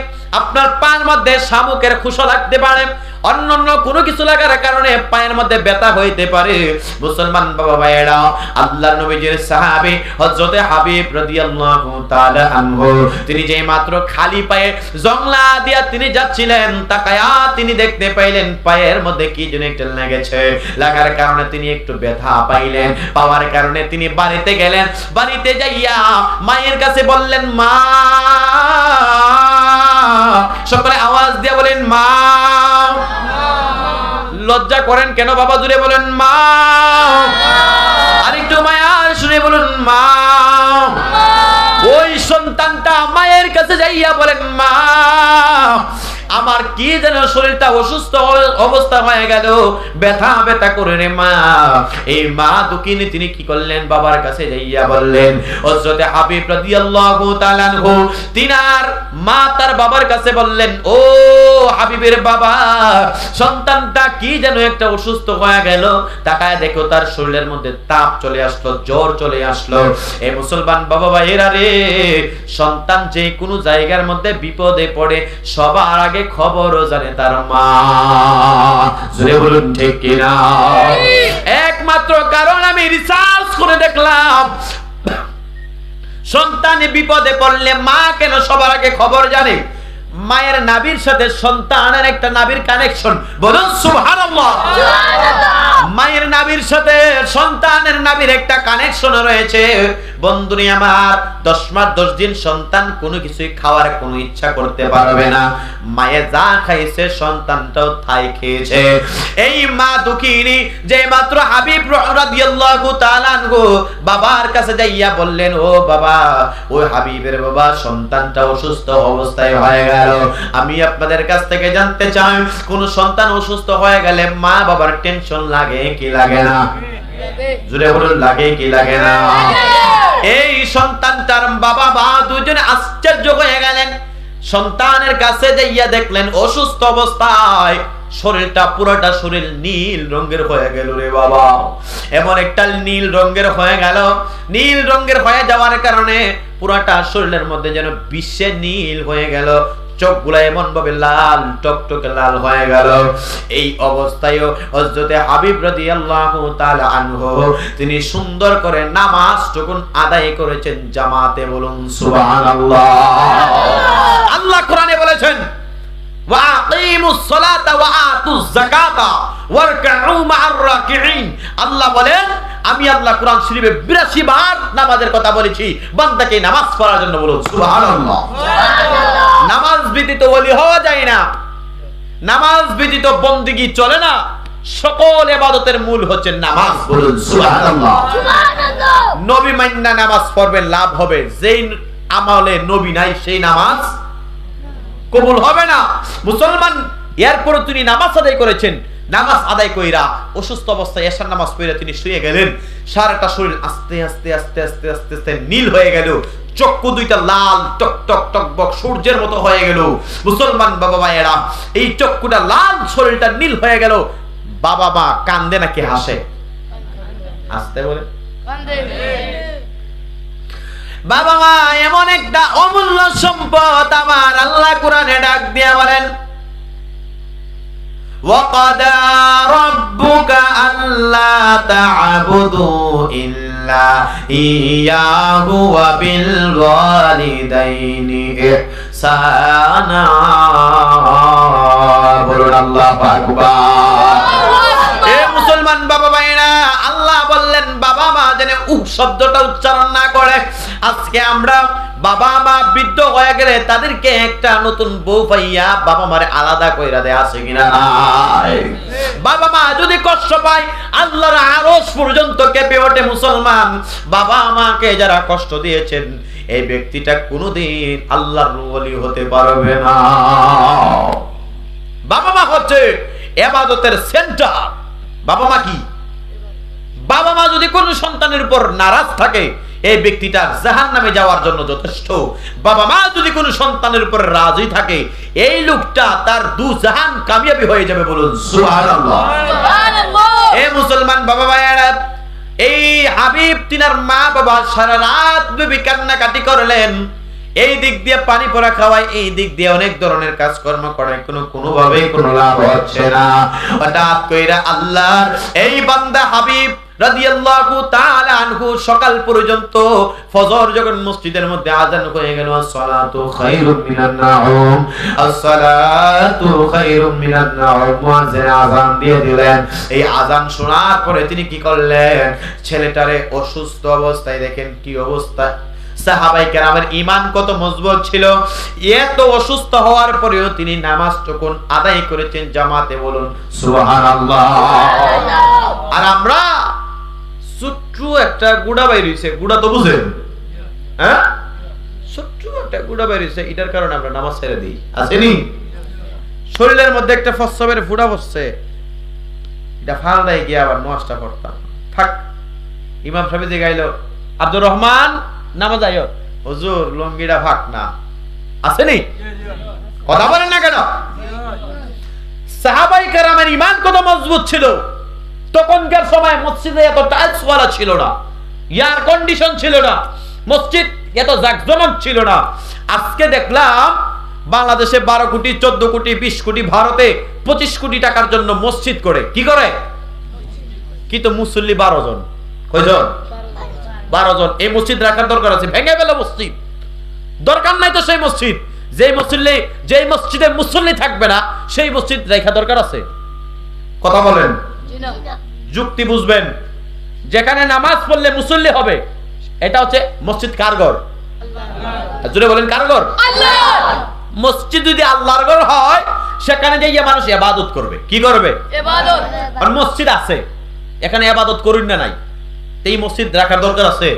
আপনার পায়ের মধ্যে শামুকের খুশা লাগতে পারে, অন্যান্য কোনো কিছু লাগার কারণে পায়ের মধ্যে ব্যথা হইতে পারে। মুসলমান বাবা ভাইয়েরা, আল্লাহর নবীজির সাহাবী হযরতে হাবিব রাদিয়াল্লাহু তাআলা আনহু, তিনি যেই মাত্র খালি পায়ে জংলা দিয়া তিনি যাচ্ছিলেন, তাকায়া তিনি দেখতে পাইলেন পায়ের মধ্যে কি যেন একটা লেগেছে। লাগার কারণে তিনি একটু ব্যথা পাইলেন। পাওয়ার কারণে তিনি বাড়িতে গেলেন। বাড়িতে যাইয়া মায়ের কাছে বললেন, মা, সকলে আওয়াজ দিয়ে বলেন মা। লজ্জা করেন কেন বাবা? জুড়ে বলেন মা। আরেকটু মায়ার শুনে বলুন মা। ওই সন্তানটা মায়ের কাছে যাইয়া বলেন, মা, আমার কি যেন শরীরটা অসুস্থ অবস্থা হয়ে গেল, ব্যথা ব্যথা করে রে মা। এই মা দুঃখিনী তিনি কি করলেন? বাবার কাছে যাইয়া বললেন। হযরতে হাবিব রাদিয়াল্লাহু তাআলা আনহু, তিনার মা তার বাবার কাছে বললেন, ও হাবিবের বাবা, সন্তানটা কি যেন একটা অসুস্থ হয়ে গেল, তাকায় দেখো তার শরীরের মধ্যে তাপ চলে আসলো, জ্বর চলে আসলো। এই মুসলমান বাবা ভাইয়েরা রে, সন্তান যে কোনো জায়গার মধ্যে বিপদে পড়ে সবার আগে খবরও জানে তার মা। জোরে বলুন ঠিক কিনা? একমাত্র কারণ আমি রিসার্চ করে দেখলাম, সন্তান বিপদে পড়লে মা কেন সবার আগে খবর জানে? মায়ের নাভির সাথে সন্তানের একটা নাভির কানেকশন। বলুন সুবহানাল্লাহ। মায়ের নাভির সাথে সন্তানের নাভির একটা কানেকশন রয়েছে। বন্ধুনি আমার, 10 মাস 10 দিন সন্তান কোনো কিছুই খাওয়ার কোনো ইচ্ছা করতে পারবে না। মায়ে যা খাইছে সন্তানটাও তাই খেয়েছে। এই মা দুঃখিনী যে মাত্র হাবিব রাদিয়াল্লাহু তাআলা আনহু বাবার কাছে যাইয়া বললেন, ও বাবা, ওই হাবিবের বাবা সন্তানটা অসুস্থ অবস্থায় হয়ে গেল। আমি আপনাদের কাছ থেকে জানতে চাই, কোন সন্তান অসুস্থ হয়ে গেলে মা বাবার টেনশন লাগে কি লাগে না? জুড়ে বলুন, লাগে কি লাগে না? এই সন্তানটার বাবা মা দুজনে আশ্চর্য হয়ে গেলেন। সন্তানের কাছে যাইয়া দেখলেন অসুস্থ অবস্থায় শরীরটা, পুরোটা শরীর নীল রঙের হয়ে গেল রে বাবা। এমন একটা নীল রঙের হয়ে গেল, নীল রঙের হয়ে যাওয়ার কারণে পুরোটা শরীরের মধ্যে যেন বিশ্বে নীল হয়ে গেল। চোখগুলো এমন ভাবে লাল টকটকে লাল হয়ে গেল। এই অবস্থায় হযরতে হাবিব রাদিয়াল্লাহু তাআলা আনহু তিনি সুন্দর করে নামাজটুকুন আদায় করেছেন জামাতে। বলুন সুবহানাল্লাহ। আল্লাহ কোরআনে বলেছেন, ওয়া আকিমুস সালাতা ওয়া আতুজ যাকাতা ওয়ারকাউ মা'আর রাকিঈন। আল্লাহ বলেন, আমি আল্লাহ কোরআন শরীফে 82 বার নামাজের কথা বলেছি বান্দাকে নামাজ পড়ার জন্য। বলুন সুবহানাল্লাহ। নামাজ ব্যতীত ওলি হওয়া যায় না, নামাজ ব্যতীত বন্দেগী চলে না। সকল ইবাদতের মূল হচ্ছে নামাজ। বলুন সুবহানাল্লাহ। নবী মান্না নামাজ পড়বে, লাভ হবে। যেই আমলে নবী নাই সেই নামাজ কবুল হবে না। মুসলমান এরপর তিনি নামাজ আদায় করেছেন, নামাজ আদায় কইরা অসুস্থ অবস্থায় এশার নামাজ পড়ে তিনি শুয়ে গেলেন। সারাটা শরীর আস্তে আস্তে আস্তে আস্তে আস্তে আস্তে নীল হয়ে গেল। চক্ষু দুইটা লাল টক টক টকবক সূর্যের মতো হয়ে গেল। মুসলমান বাবা মায়েরা, এই চক্ষুটা লাল, শরীরটা নীল হয়ে গেল। বাবা মা কান্দে নাকি হাসে? হাসতে বলে বাবা মা এমন একটা অমূল্য সম্পদ। আমার আল্লাহ কোরআনে ডাক দিয়া বলেন, وَقَضَى رَبُّكَ أَلَّا تَعْبُدُوا إِلَّا إِيَّاهُ وَبِالْوَالِدَيْنِ إِحْسَانًا। বলুন আল্লাহু আকবার। এ মুসলমান বাবা ভাইরা, আল্লাহ বললেন বাবা মা যেন শব্দটা উচ্চারণ না করে। আজকে আমরা বাবা মা বৃদ্ধ হয়ে গেলে তাদেরকে একটা নতুন বউ পাইয়া বাবা মারে আলাদা কইরা দেয়, আছে কিনা? বাবা মা যদি কষ্ট পায় আল্লাহর আরশ পর্যন্ত কেঁপে ওঠে। মুসলমান বাবা মাকে যারা কষ্ট দিয়েছেন এই ব্যক্তিটা কোনোদিন আল্লাহর ওলি হতে পারবে না। বাবা মা হচ্ছে ইবাদতের সেন্টার। বাবা মা কি? বাবা মা যদি কোন সন্তানের উপর নারাজ থাকে এই ব্যক্তিটা জাহান্নামে যাওয়ার জন্য যথেষ্ট। বাবা মা যদি কোন সন্তানের উপর রাজি থাকে এই লোকটা তার দু জাহান কামিয়াবি হয়ে যাবে। বলুন সুবহানাল্লাহ। এ মুসলমান বাবা ভাইয়েরা, এই হাবিব তিনার মা বাবা সারা রাত বেবি কান্নাকাটি করলেন। এই দিক দিয়ে পানি পড়া খাওয়ায়, এই দিক দিয়ে অনেক ধরনের কাজকর্ম করে, কোনোভাবে কোনো লাভ হচ্ছে না। হঠাৎ কইরা আল্লাহর এই বান্দা হাবিব রাদিয়াল্লাহু তাআলা আনহু সকাল পর্যন্ত ফজর যখন মসজিদের মধ্যে আযান হয়ে গেল, আসসালাতু খায়রুম মিনান নাউম, আসসালাতু খায়রুম মিনান নাউম, মুয়াজ্জিন আযান দিয়ে দিলেন। এই আযান শোনার পরে তিনি কি করলেন? ছেলেটারে অসুস্থ অবস্থায় দেখেন কি অবস্থা। সাহাবায়ে কেরামের ঈমান কত মজবুত ছিল। এত অসুস্থ হওয়ার পরেও তিনি নামাজটুকু আদায় করেছেন জামাতে। বলুন সুবহানাল্লাহ। আর আমরা ছোট্ট একটা গুড়া বাইর হইছে, গুড়া তো বুঝেন, হ্যাঁ? ছোট্ট একটা গুড়া বাইর হইছে, এটার কারণে আমরা নামাজ ছেড়ে দিই। আসেনি? শরীরের মধ্যে একটা ফসফের ফুটা পড়ছে, এটা ফালদায় গিয়ে আবার নামাজটা পড়তাম। থাক, ইমাম সাহেব যে গাইলো, আব্দুর রহমান নামাজ আয়ো, হুজুর লঙ্গিটা ফাক না। আসেনি? কথা বলেন না কেন? সাহাবায়ে কেরামের ঈমান কত মজবুত ছিল। তখনকার সময় মসজিদে এত টাইলস ওয়ালা ছিল না, এয়ার কন্ডিশন ছিল না, মসজিদ এত জাকজমক ছিল না। আজকে দেখলাম বাংলাদেশে 12 কোটি 14 কোটি 20 কোটি, ভারতে 25 কোটি টাকার জন্য মসজিদ করে। কি করে? কিন্তু মুসল্লি 12 জন। কয়জন? 12 জন। এই মসজিদ রাখার দরকার আছে? ভেঙে ফেলে মসজিদ, দরকার নাই তো সেই মসজিদ। যেই মসজিদে মুসল্লি থাকবে না সেই মসজিদ রাখা দরকার আছে? কথা বলেন। যুক্তি বুঝবেন। যেখানে নামাজ পড়লে মুসল্লি হবে, এটা হচ্ছে মসজিদ কার ঘর? জোরে বলেন, কার ঘর? আল্লাহর। মসজিদ যদি আল্লাহর ঘর হয়, সেখানে যাইয়া মানুষ ইবাদত করবে। কি করবে? ইবাদত। আর মসজিদ আছে, এখানে ইবাদত করুন না নাই, এই মসজিদ রাখার দরকার আছে?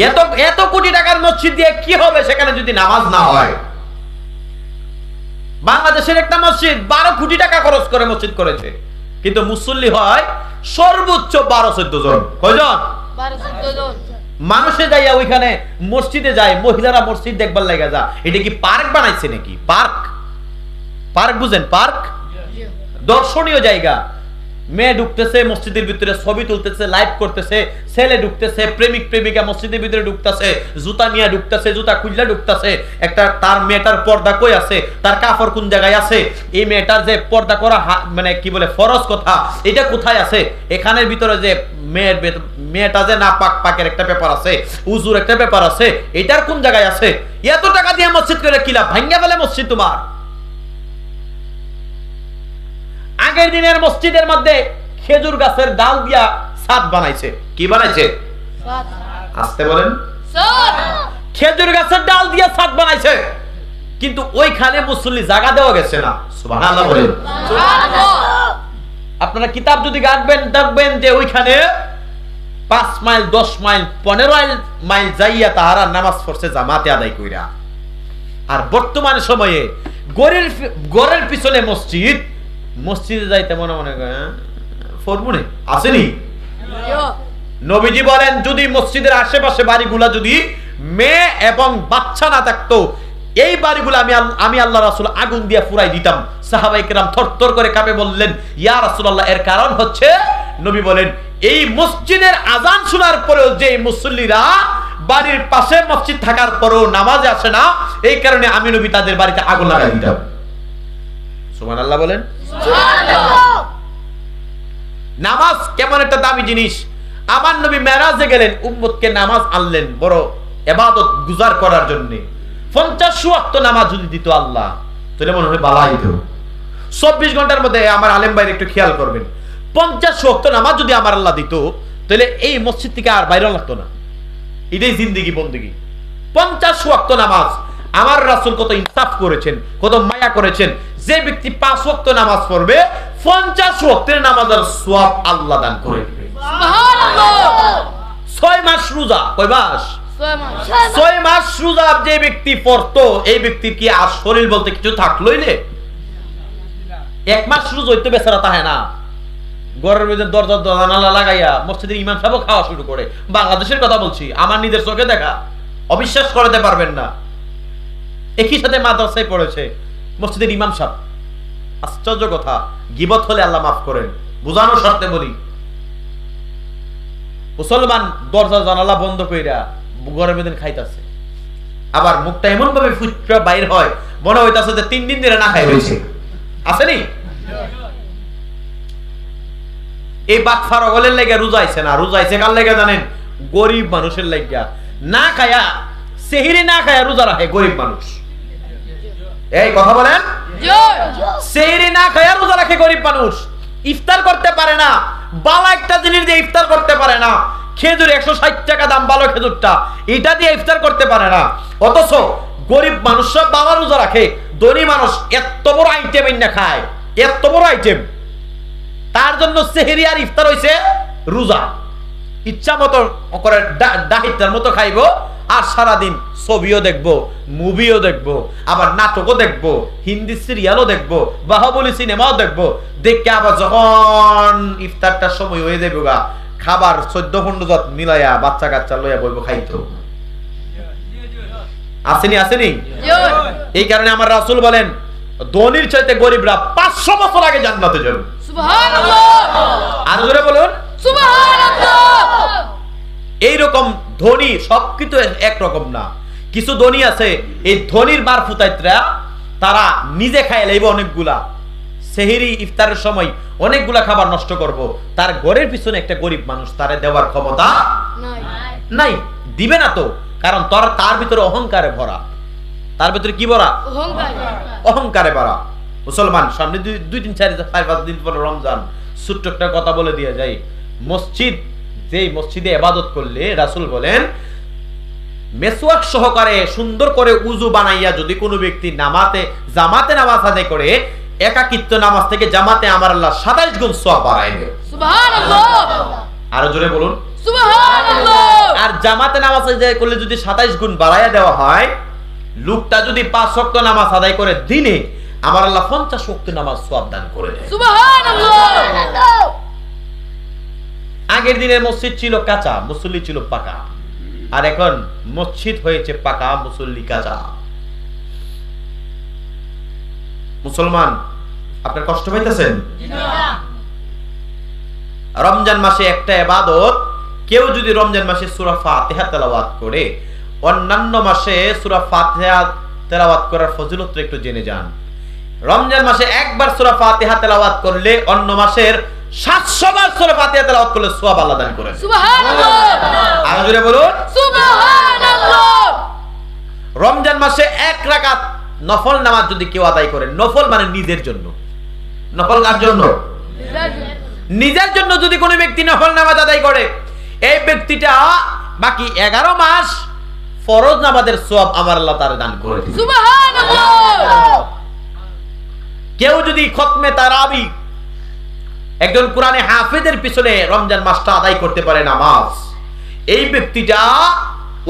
এত এত কোটি টাকার মসজিদ দিয়ে কি হবে সেখানে যদি নামাজ না হয়? বাংলাদেশের একটা মসজিদ 12 কোটি টাকা খরচ করে মসজিদ করেছে, কিন্তু মুসল্লি হয় সর্বোচ্চ 12-14 জন। কয়জন? 12-14 জন। মানুষে যাইয়া ওইখানে মসজিদে যায়, মহিলারা মসজিদ দেখবার লাগা যা। এটা কি পার্ক বানাইছে নাকি? পার্ক, পার্ক বুঝেন? পার্ক দর্শনীয় জায়গা। মেয়ে ঢুকতেছে মসজিদের ভিতরে, ছবি তুলতেছে, লাইভ করতেছে, ছেলে ঢুকতেছে, প্রেমিক প্রেমিকা মসজিদের ভিতরে ঢুকতেছে, জুতা নিয়ে ঢুকতেছে, জুতা খুললা ঢুকতেছে। একটা তার মেয়েটার পর্দা কই আছে, তার কাপড় কোন জায়গায় আছে, এই মেয়েটার যে পর্দা করা মানে কি বলে ফরজ কথা, এটা কোথায় আছে? এখানের ভিতরে যে মেয়েটা যে না পাক, পাকের একটা ব্যাপার আছে, উজুর একটা ব্যাপার আছে, এটার কোন জায়গায় আছে? এত টাকা দিয়ে মসজিদ করে কি লাভ? ভাঙ্গা ফেলে মসজিদ তোমার। আগের দিনের মসজিদের মধ্যে খেজুর গাছের ডাল দিয়া ছাদ বানাইছে। কি বানাইছে? আস্তে বলেন। খেজুর গাছের ডাল দিয়া ছাদ বানাইছে, কিন্তু ওইখানে মুসল্লি জায়গা দেওয়া গেছে না। সুবহানাল্লাহ বলেন। আপনারা কিতাব যদি ঘাটবেন দেখবেন যে ওইখানে 5 মাইল 10 মাইল 15 মাইল যাইয়া তাহারা নামাজ পড়ছে জামাতে আদায় কইরা। আর বর্তমান সময়ে গড়ের পিছনে মসজিদ, মসজিদে যাইতে মনে মনে ফরমুনে আসেনি। নবীজি বলেন যদি মসজিদের আশেপাশে বাড়িগুলা যদি মেয়ে এবং বাচ্চা না থাকতো, এই বাড়িগুলো আমি আল্লাহ রাসূল আগুন দিয়ে পুরাই দিতাম। সাহাবায়ে কেরাম থরথর করে কাঁপে বললেন, ইয়া রাসূলুল্লাহ, এর কারণ হচ্ছে, নবী বলেন, এই মসজিদের আজান শোনার পরেও যে মুসল্লিরা বাড়ির পাশে মসজিদ থাকার পরেও নামাজে আসে না, এই কারণে আমি নবী তাদের বাড়িতে আগুন লাগাই দিতাম। সুবহানাল্লাহ বলেন। নামাজ কেমন একটা দামি জিনিস। আমার নবী মেরাজে গেলেন, উম্মতকে নামাজ আনলেন বড় ইবাদত গুজার করার জন্য। 50 ওয়াক্ত নামাজ যদি দিত আল্লাহ, তাহলে মনে হয় বালাই দিত। 24 ঘন্টার মধ্যে আমার আলেম ভাই একটু খেয়াল করবেন, 50 ওয়াক্ত নামাজ যদি আমার আল্লাহ দিত, তাহলে এই মসজিদ থেকে আর বাইরে লাগতো না। এটাই জিন্দেগি বন্দেগি। 50 ওয়াক্ত নামাজ। আমার রাসূল কত ইনসাফ করেছেন, কত মায়া করেছেন। যে ব্যক্তি 5 ওয়াক্ত নামাজ পড়বে, 50 ওয়াক্তের নামাজের সওয়াব আল্লাহ দান করে দিবে। সুবহানাল্লাহ। 6 মাস রোজা, কয় মাস? 6 মাস রোজা যে ব্যক্তি পড়তো, এই ব্যক্তির কি আর শরীর বলতে কিছু থাকলোই না? 1 মাস রোজা হইতে বেচারা তাহে না, ঘরের মধ্যে দরজা জানালা লাগাইয়া মসজিদের ইমাম সাহেব খাওয়া শুরু করে। বাংলাদেশের কথা বলছি, আমার নিজের চোখে দেখা, অবিশ্বাস করতে পারবেন না। একই সাথে মাদ্রাসায় পড়েছে মসজিদের ইমাম সাহেব। আশ্চর্য কথা, গীবত হলে আল্লাহ মাফ করেন, বুঝানোর স্বার্থে বলি। মুসলমান দরজা জানালা বন্ধ কইরা ঘরের মধ্যে খাইতেছে, আবার মুখটা এমন ভাবে ফুটটা বাইর হয় মনে হইতাছে যে 3 দিন ধরে না খাই হয়েছে। আসেনি? এই বাটফার অগলের লেগে রোজা আইছে না, রোজা আইছে কার লেগে জানেন? গরিব মানুষের লেগে। না খায়া, সেহরি না খায়া রোজা রাখে গরিব মানুষ। এই কথা বলেন। সেহরি না খায়া রোজা রাখে গরিব মানুষ। ইফতার করতে পারে না, বালা একটা জিনিস দিয়ে ইফতার করতে পারে না। খেজুর 160 টাকা দাম, ভালো খেজুরটা, এটা দিয়ে ইফতার করতে পারে না। অথচ গরিব মানুষরা বালা রোজা রাখে, ধনী মানুষ এত বড় আইটেম না খায়, এত বড় আইটেম। তার জন্য সেহরি আর ইফতার হইছে রোজা। ইচ্ছা মতো করে ডাহিটার মতো খাইবো, আর সারাদিন ছবিও দেখবো, মুভিও দেখবো, আবার নাটকও দেখবো, হিন্দি সিরিয়ালও দেখবো, বাহুবলী সিনেমাও দেখবো। দেখে আবার যখন ইফতারটার সময় হয়ে যাবে গা, খাবার 14-15 জাত মিলাইয়া বাচ্চা কাচ্চা লইয়া বলবো খাইতো। আসেনি? আসেনি? এই কারণে আমার রাসূল বলেন, ধনীর চাইতে গরিবরা 500 বছর আগে জান্নাতে যাবে। সুবহানাল্লাহ। আর জোরে বলুন সুবহানাল্লাহ। এইরকম ধনী সবকিছু একরকম না। কিছু ধনী আছে, এই ধনীর মারফুতাইতরা তারা নিজে খায় লাইব অনেকগুলা। সেহরি ইফতারের সময় অনেকগুলা খাবার নষ্ট করব, তার ঘরের পিছনে একটা গরিব মানুষ, তারে দেওয়ার ক্ষমতা নাই, দিবে না তো। কারণ তার ভিতরে অহংকারে ভরা। তার ভিতরে কি ভরা? অহংকারে ভরা। মুসলমান সামনে 2, 3, 4, 5 দিন পরে রমজান, ছোট্ট একটা কথা বলে দিয়ে যাই, মসজিদ, যেই মসজিদে ইবাদত করলে রাসূল বলেন মেসওয়াক সহকারে সুন্দর করে উযু বানাইয়া যদি কোনো ব্যক্তি জামাতে নামাজ আদায় করে, একাকিত্ব নামাজ থেকে জামাতে আমার আল্লাহ 27 গুণ সওয়াব বাড়ায় দেয়। সুবহানাল্লাহ। আরো জোরে বলুন সুবহানাল্লাহ। আর জামাতে নামাজ আদায় করলে যদি 27 গুণ বাড়াইয়া দেওয়া হয়, লোকটা যদি 5 ওয়াক্ত নামাজ আদায় করে দিনে, আমার আল্লাহ 50 ওয়াক্ত নামাজ সওয়াব দান করে দেয়। সুবহানাল্লাহ। আগের দিনের মসজিদ ছিল কাঁচা, মুসল্লি ছিল পাকা, আর এখন মসজিদ হয়েছে পাকা, মুসল্লি কাঁচা। মুসলমান, আপনার কষ্ট পাইতেছেন? রমজান মাসে একটা ইবাদত, কেউ যদি রমজান মাসে সূরা ফাতিহা তেলাওয়াত করে, অন্যান্য মাসে সূরা ফাতিহা তেলাওয়াত করার ফজিলত একটু জেনে যান। রমজান মাসে একবার সূরা ফাতিহা তেলাওয়াত করলে অন্য মাসের 700 বার সূরা ফাতিহা তেলাওয়াত করলে সওয়াব আল্লাহ দান করেন। সুবহানাল্লাহ। আরো জোরে বলুন সুবহানাল্লাহ। রমজান মাসে 1 রাকাত নফল নামাজ যদি কেউ আদায় করে, নফল মানে নিজের জন্য, নফল কার জন্য? নিজের জন্য যদি কোনো ব্যক্তি নফল নামাজ আদায় করে, এই ব্যক্তিটা বাকি 11 মাস ফরজ নামাজের সওয়াব আমার আল্লাহ তাআলা দান করে দিবেন। সুবহানাল্লাহ। কেউ যদি খতমে তারাবি, একজন কোরআনে হাফেজের পিছনে রমজান মাসটা আদায় করতে পারে নামাজ, এই ব্যক্তিটা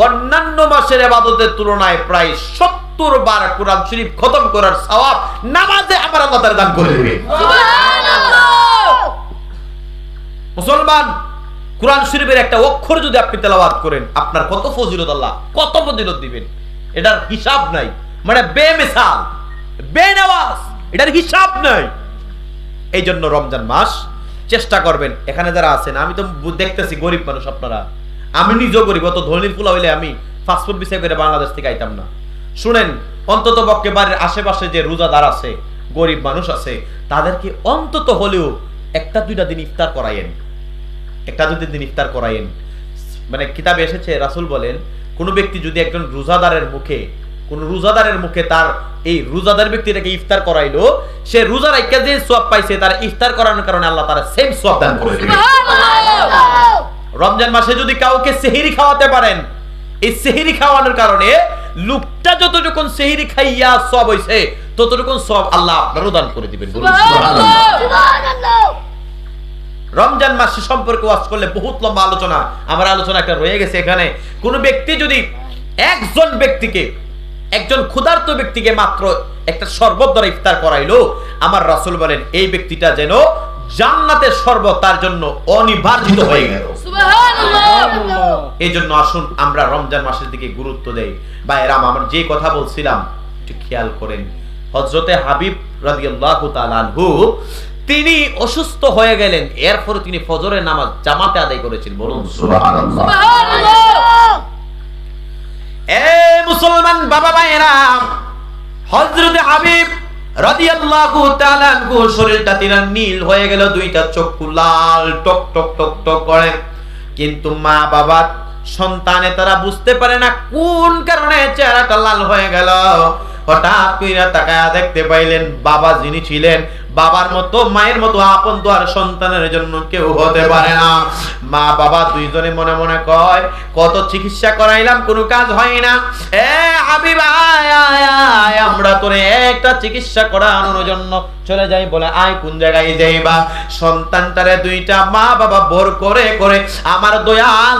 অন্যান্য মাসের ইবাদতের তুলনায় প্রায় 70 বার কোরআন শরীফ খতম করার সওয়াব নামাজে আমার আল্লাহ তাআলা দান করে দিবেন। সুবহানাল্লাহ। মুসলমান, কোরআন শরীফের একটা অক্ষর যদি আপনি তেলাওয়াত করেন, আপনার কত ফজিলত, আল্লাহ কত ফজিলত দিবেন, এটার হিসাব নাই। মানে বেমিসাল, বেনাওয়াজ, এটার হিসাব নাই। এই জন্য রমজান মাস চেষ্টা করবেন। এখানে যারা আছেন, আমি তো দেখতেছি গরিব মানুষ আপনারা, আমি নিজেও গরিব, অত ধনীর ফুলা হইলে আমি পাসপোর্ট ভিসা করে বাংলাদেশ থেকে আইতাম না। শুনেন, অন্তত পক্ষে বাড়ির আশেপাশে যে রোজাদার আছে, গরিব মানুষ আছে, তাদেরকে অন্তত হলেও 1-2 দিন ইফতার করায়েন, 1-2 দিন ইফতার করায়েন। মানে কিতাবে এসেছে, রাসূল বলেন, কোন ব্যক্তি যদি একজন রোজাদারের মুখে তার এই রোজাদার ব্যক্তিটাকে ইফতার করাইলো, সে রোজা রাখা যে সওয়াব পাইছে, তার ইফতার করানোর কারণে আল্লাহ তাআলা সেম সওয়াব দান করে দিবেন। সুবহানাল্লাহ। রমজান মাসে যদি কাউকে সেহরি খাওয়াতে পারেন, এই সেহরি খাওয়ানোর কারণে লোকটা যতটুকু সেহরি খাইয়া সওয়াব হইছে, ততটুকু সওয়াব আল্লাহ আপনারও দান করে দিবেন। বলুন সুবহানাল্লাহ। সুবহানাল্লাহ। রমজান মাস সম্পর্কে ওয়াজ করলে বহুত লম্বা আলোচনা, আমার আলোচনা একটা রয়ে গেছে এখানে। কোন ব্যক্তি যদি একজন ক্ষুধার্ত ব্যক্তিকে মাত্র একটা শরবত দ্বারা ইফতার করাইলো, আমার রাসূল বলেন এই ব্যক্তিটা যেন জান্নাতের শরবত তার জন্য অনিবার্জিত হয়ে গেল। সুবহানাল্লাহ। এই জন্য আসুন আমরা রমজান মাসের দিকে গুরুত্ব দেই। ভাইরা, আমার যে কথা বলছিলাম একটু খেয়াল করেন। হযরতে হাবিব রাদিয়াল্লাহু তাআলা আনহু, তিনি অসুস্থ হয়ে গেলেন, এরপরে তিনি ফজরের নামাজ জামাতে আদায় করেছেন। বলুন সুবহানাল্লাহ। সুবহানাল্লাহ। এ মুসলমান বাবা ভাইরা, হযরতে হাবিব রাদিয়াল্লাহু তাআলা আনহু শরীরটা তিনার নীল হয়ে গেল, দুইটা চক্ষু লাল টক টক টক টক করে। কিন্তু মা বাবা সন্তানে তারা বুঝতে পারে না কোন কারণে চেহারাটা লাল হয়ে গেল। হঠাৎ কইরা তাকায়া দেখতে পাইলেন, বাবা যিনি ছিলেন, বাবার মতো মায়ের মতো আপন তো আর সন্তানের জন্য কেউ হতে পারে না। মা বাবা দুইজনে মনে মনে কয়, কত চিকিৎসা করাইলাম, কোনো কাজ হয় না। এ হাবিব, আমরা তোরে একটা চিকিৎসা করানোর জন্য চলে যাই। বলে, আয় কোন জায়গায় যাইবা? সন্তানটারে দুইটা মা বাবা বোর করে করে আমার দয়াল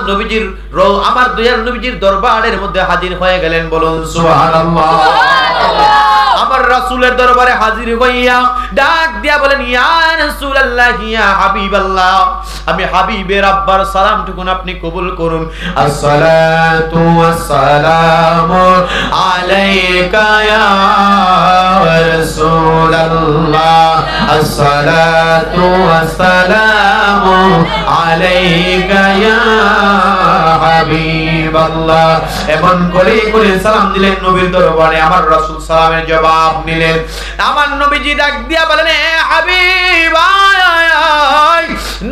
নবীজির দরবারের মধ্যে হাজির হয়ে গেলেন। বলুন সুবহানাল্লাহ। আমার রাসূলের দরবারে হাজির হইয়া ডাক দিয়া বলেন, ইয়া রাসূলুল্লাহ, ইয়া হাবিবাল্লাহ, আমি হাবিবের আব্বার সালামটুকুন আপনি কবুল করুন। আসসালাতু ওয়াসসালামু আলাইকা ইয়া রাসূলুল্লাহ, আসসালাতু ওয়াসসালামু আলাইকা ইয়া হাবিবাল্লাহ। এমন করে করে সালাম দিলেন নবীর দরবারে। আমার রাসূল সালামের জবাব নিলেন। আমার নবীজি ডাক দিয়া বলেন, এ হাবিব,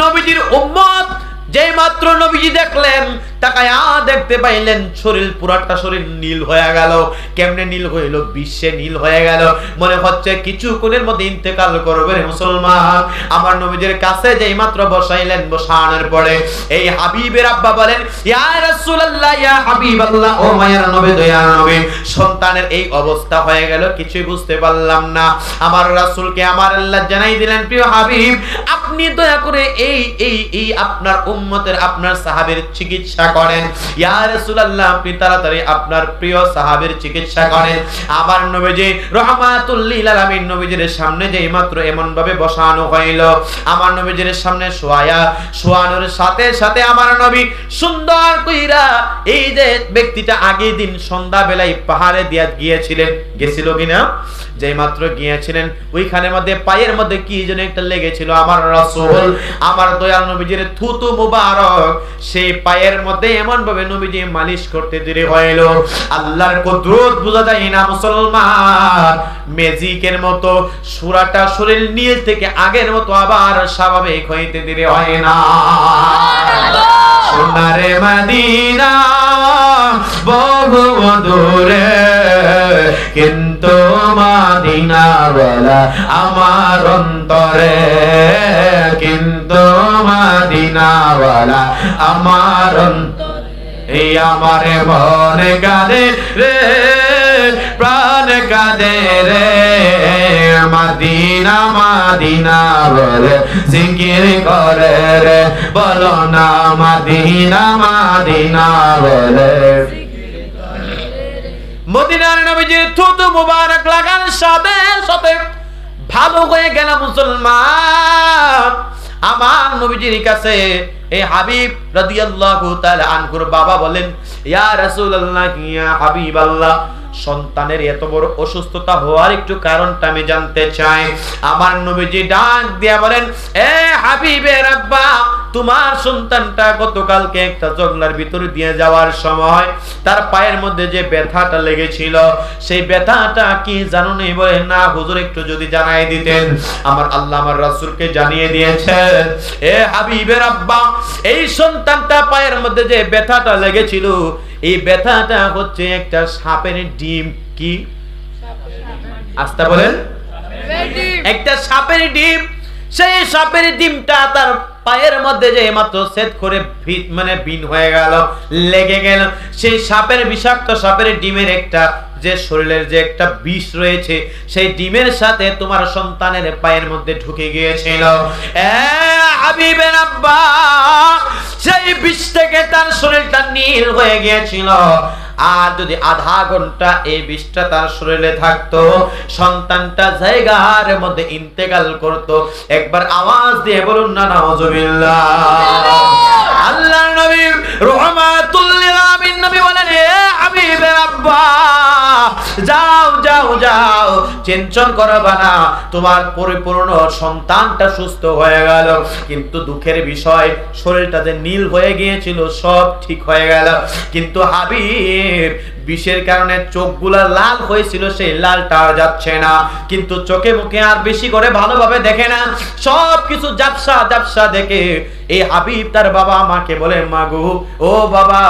নবীজির উম্মত যেই মাত্র নবীজি দেখলেন তাকায়া দেখতে পাইলেন শরীর পুরাটা শরীর নীল হয়ে গেল। কেমনে নীল হইল? বিশ্বে নীল হয়ে গেল। মনে হচ্ছে কিছুক্ষণের মধ্যে ইন্তেকাল করবে রে মুসলমান। আমার নবীজির কাছে যেই মাত্র বসাইলেন, বসানোর পরে এই হাবিবের আব্বা বলেন, ইয়া রাসূলুল্লাহ, ইয়া হাবিবাল্লাহ, ও মায়ের নবী, দয়ার নবী, সন্তানের এই অবস্থা হয়ে গেল, কিছুই বুঝতে পারলাম না। আমার রাসূলকে আমার আল্লাহ জানাই দিলেন, প্রিয় হাবিব, আপনি দয়া করে এই আপনার উম্মতের, আপনার সাহাবীর চিকিৎসা করেন। ইয়া রাসূলুল্লাহ, আপনি তাড়াতাড়ি আপনার প্রিয় সাহাবীর চিকিৎসা করেন। আমার নবীজি রাহমাতুল লিল আলামিন নবীজির সামনে যেই মাত্র এমন ভাবে বসানো হইল, আমার নবীজির সামনে শোয়ানোর সাথে সাথে আমার নবী সুন্দর কইরা, এই যে ব্যক্তিটা আগের দিন সন্ধ্যা বেলায় পাহাড়ে দিয়া গিয়েছিলেন, গেছিল কিনা, যেই মাত্র গিয়েছিলেন ওইখানের মধ্যে পায়ের মধ্যে কি যেন একটা লেগেছিল, আমার রাসূল আমার দয়াল নবীজির থুতু মুবারক সেই পায়ের মধ্যে এমন ভাবে নবীজি মালিশ করতে দেরি হইল। আল্লাহর কুদরত বোঝা যায় না মুসলমান, ম্যাজিকের মতো সুরাটা শরীর নীল থেকে আগের মতো আবার স্বাভাবিক হইতে দেরি হয় না। সোনারে মদিনা বহু দূরে, কিন্তু মদিনা বলা আমার অন্তরে, কিন্তু মদিনা বলা আমার অন্তরে। এই আমার মন কাঁদে রে, প্রাণ কাঁদে রে, মদিনা মদিনা বলে জিকির করে রে, বলো না মদিনা মদিনা বলে। মদিনার নবীজির থুতু মুবারক লাগার সাথে সাথে ভালো হয়ে গেল মুসলমান। আমার নবীজির কাছে এই হাবিব রাদিয়াল্লাহু তাআলা আনহুর বাবা বলেন, ইয়া রাসূলুল্লাহ, ইয়া হাবিবাল্লাহ, সন্তানের এত বড় অসুস্থতা হওয়ার একটু কারণটা আমি জানতে চাই। আমার নবীজি ডাক দিয়া বলেন, এ হাবিবের আব্বা, তোমার সন্তানটা গতকালকে একটা জঙ্গলার ভিতরে দিয়ে যাওয়ার সময় তার পায়ের মধ্যে যে ব্যথাটা লেগেছিল, সেই ব্যথাটা কি জানো নেই? বলে না হুজুর, একটু যদি জানাই দিতেন। আমার আল্লাহ আমার রাসূলকে জানিয়ে দিয়েছেন, এ হাবিবের আব্বা, এই সন্তানটা পায়ের মধ্যে যে ব্যথাটা লেগেছিল, এই ব্যথাটা হচ্ছে একটা সাপের ডিম। কি? আস্তে বলেন। একটা সাপের ডিম। সেই সাপের ডিমটা তার পায়ের মধ্যে যে মাত্র সেট করে বিন হয়ে গেল, লেগে গেল, সেই সাপের বিষাক্ত সাপের ডিমের একটা যে শরীরের যে একটা বিষ রয়েছে, সেই ডিমের সাথে তোমার সন্তানের পায়ের মধ্যে ঢুকে গিয়েছিল। হাবিবের আব্বা, সেই বিষ থেকে তার শরীরটা নীল হয়ে গিয়েছিল। আর যদি আধা ঘন্টা এই বিষটা তার শরীরে থাকতো, সন্তানটা জায়গার মধ্যে ইন্তেকাল করত। একবার আওয়াজ দিয়ে বলুন না নাউজুবিল্লাহ। আল্লাহর নবী রাহমাতুল লিল আলামিন নবী বলেন, এ হাবিবের আব্বা, যাও যাও যাও, টেনশন করবা না, তোমার পরিপূর্ণ সন্তানটা সুস্থ হয়ে গেল। কিন্তু দুঃখের বিষয়, শরীরটা যে নীল হয়ে গিয়েছিল সব ঠিক হয়ে গেল, কিন্তু হাবিব বিষের কারণে চোখগুলা লাল হয়েছিল, সেই লালটা যাচ্ছে না। কিন্তু চোখে মুখে আর বেশি করে ভালোভাবে দেখে না, সব কিছু ঝাপসা ঝাপসা দেখে এই হাবিব তার বাবা মাকে বলে, মাগো, ও বাবা,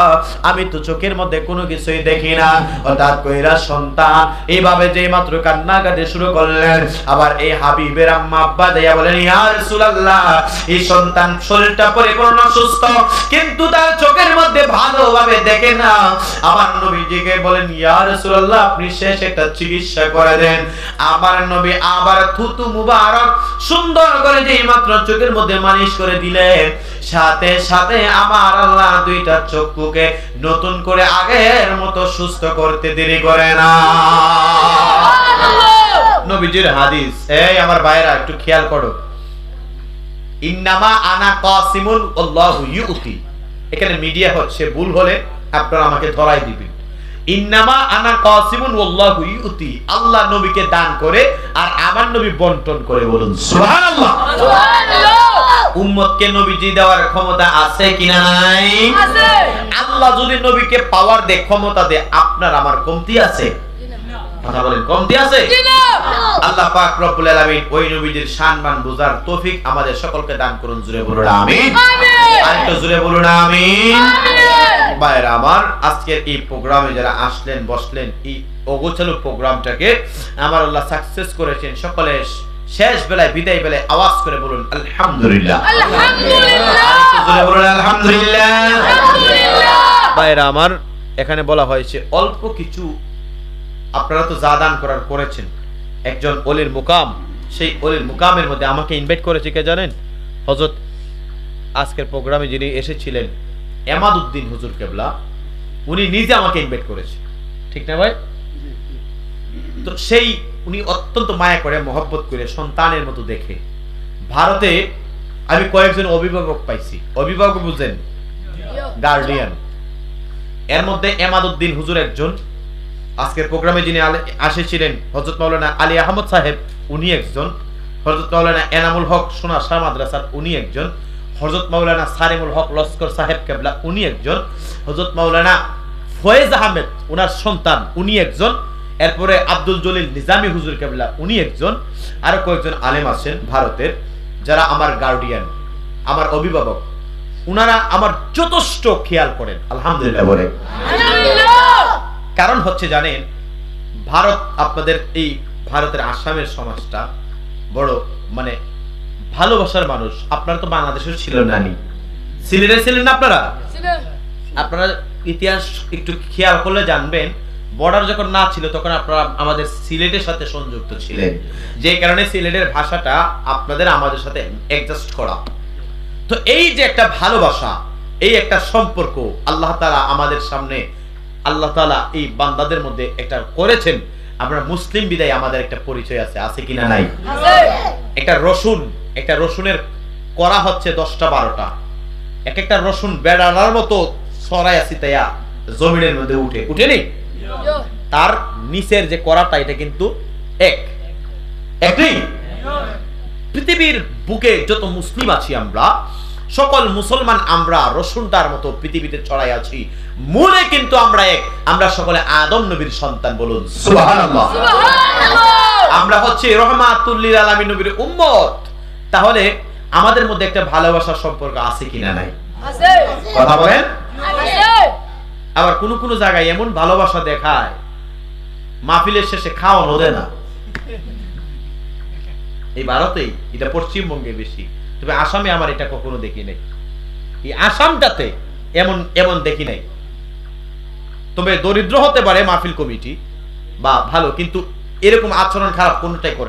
আমি তো চোখের মধ্যে কোনো কিছুই দেখি না। হঠাৎ কইরা সন্তান এইভাবে যে মাত্র কান্নাকাটি শুরু করলেন, আবার এই হাবিবের আম্মা আব্বা দেয়া বলেন, ইয়া রাসূলুল্লাহ, এই সন্তান শরীরটা পরিপূর্ণ সুস্থ, কিন্তু তার চোখের মধ্যে ভালোভাবে দেখে না। আমার নবীজিকে বলেন, ইয়া রাসূলুল্লাহ, আপনি শেষ একটা চিকিৎসা করে দেন। আমার নবী আবার থুতু মুবারক সুন্দর করে যেই মাত্র চোখের মধ্যে মালিশ করে দিলেন, সাথে সাথে আমার আল্লাহ দুইটা চক্ষুকে নতুন করে আগের মতো সুস্থ করতে দেরি করে না। নবীজির হাদিস। এই আমার ভাইরা একটু খেয়াল করো, ইন্নামা আনা কাসিমুন আল্লাহু ইউতি। এখানে মিডিয়া হচ্ছে, ভুল হলে আপনারা আমাকে ধরাই দিবেন। ইন্নামা আনা কাসিমুন আল্লাহু ইউতি, আল্লাহ নবীকে দান করে আর আমার নবী বন্টন করে। বলুন সুবহানাল্লাহ। উম্মতকে নবীজি দেওয়ার ক্ষমতা আছে কিনা নাই? আছে। আল্লাহ যদি নবীকে পাওয়ার দেয়, ক্ষমতা দেয়, আপনার আমার কমতি আছে? কথা বলেন কমতি আছে? আল্লাহ পাক রব্বুল আলামিন ওই নবীদের শানমান বুঝার তৌফিক আমাদের সকলকে দান করুন, জোরে বলুন আমিন। আরেকটু জোরে বলুন আমিন। ভাইরা আমার, আজকের এই প্রোগ্রামে যারা আসলেন বসলেন, এই অগোছালো প্রোগ্রামটাকে আমার আল্লাহ সাকসেস করেছেন। সকলে শেষ বেলায় বিদায় বেলায় আওয়াজ করে বলুন আলহামদুলিল্লাহ। জোরে বলুন আলহামদুলিল্লাহ। ভাইরা আমার, এখানে বলা হয়েছে অল্প কিছু, আপনারা তো যা দান করার করেছেন। একজন ওলির মুকাম, সেই ওলির মুকামের মধ্যে আমাকে ইনভাইট করেছে কে জানেন? হযরত আজকের প্রোগ্রামে যিনি এসেছিলেন এমাদউদ্দিন হুজুর কেবলা, উনি নিজে আমাকে ইনভাইট করেছে, ঠিক না ভাই? তো সেই উনি অত্যন্ত মায়া করে মহব্বত করে সন্তানের মতো দেখে। ভারতে আমি কয়েকজন অভিভাবক পাইছি, অভিভাবক বুঝেন, গার্ডিয়ান। এর মধ্যে এমাদউদ্দিন হুজুর একজন, আজকের প্রোগ্রামে যিনি আসেছিলেন হযরত মাওলানা আলী আহমদ সাহেব, উনি একজন, হযরত মাওলানা এনামুল হক সোনা শাহ মাদ্রাসার উনি একজন, হযরত মাওলানা সারিমুল হক লস্কর সাহেব কেবলা উনি একজন, হযরত মাওলানা ফয়েজ আহমেদ ওনার সন্তান উনি একজন, এরপরে আব্দুল জলিল নিজামী হুজুর কেবলা উনি একজন, আরো কয়েকজন আলেম আছেন ভারতের, যারা আমার গার্ডিয়ান, আমার অভিভাবক। উনারা আমার যথেষ্ট খেয়াল করেন, আলহামদুলিল্লাহ বলে। কারণ হচ্ছে জানেন, ভারত, আপনাদের এই ভারতের আসামের সমাজটা বড় মানে ভালোবাসার মানুষ। আপনারা তো বাংলাদেশের ছিলেন না, সিলেটে ছিলেন না আপনারা? আপনারা ইতিহাস একটু খেয়াল করলে জানবেন, বর্ডার যখন না ছিল তখন আপনারা আমাদের সিলেটের সাথে সংযুক্ত ছিলেন, যে কারণে সিলেটের ভাষাটা আপনাদের আমাদের সাথে অ্যাডজাস্ট করা। তো এই যে একটা ভালোবাসা, এই একটা সম্পর্ক আল্লাহ তাআলা আমাদের সামনে, আল্লাহ তাআলা এই বান্দাদের মধ্যে একটা করেছেন। আমরা মুসলিম বিদায় আমাদের একটা পরিচয় আছে, আছে কিনা নাই? একটা রসুনের করা হচ্ছে 10টা 12টা, এক একটা রসুন বেড়ানোর মতো ছড়ায় আছে, তাইয়া জমিনের মধ্যে উঠেনি। তার নিচের যে করাটা, এটা কিন্তু একই। পৃথিবীর বুকে যত মুসলিম আছি আমরা, সকল মুসলমান আমরা রসুনটার মতো পৃথিবীতে ছড়াই আছি, মূলে কিন্তু আমরা এক। আমরা সকলে আদম নবীর সন্তান, বলুন সুবহানাল্লাহ। আমরা হচ্ছে রহমাতুল লিল আলামিন নবীর উম্মত। তাহলে আমাদের মধ্যে একটা ভালোবাসার সম্পর্ক আছে কিনা নাই? আছে। কথা বলেন। আছে। আবার কোন কোন জায়গায় এমন ভালোবাসা দেখায়, মাহফিলের শেষে খাওয়ানো দেয় না। এই ভারতেই, এটা পশ্চিমবঙ্গে বেশি, তবে আসামে আমার এটা কখনো দেখি নাই। এই আসামটাতে এমন দেখি নাই। তবে দরিদ্র হতে পারে মাহফিল কমিটি বা ভালো, কিন্তু এরকম আচরণ খারাপ কোনটাই করে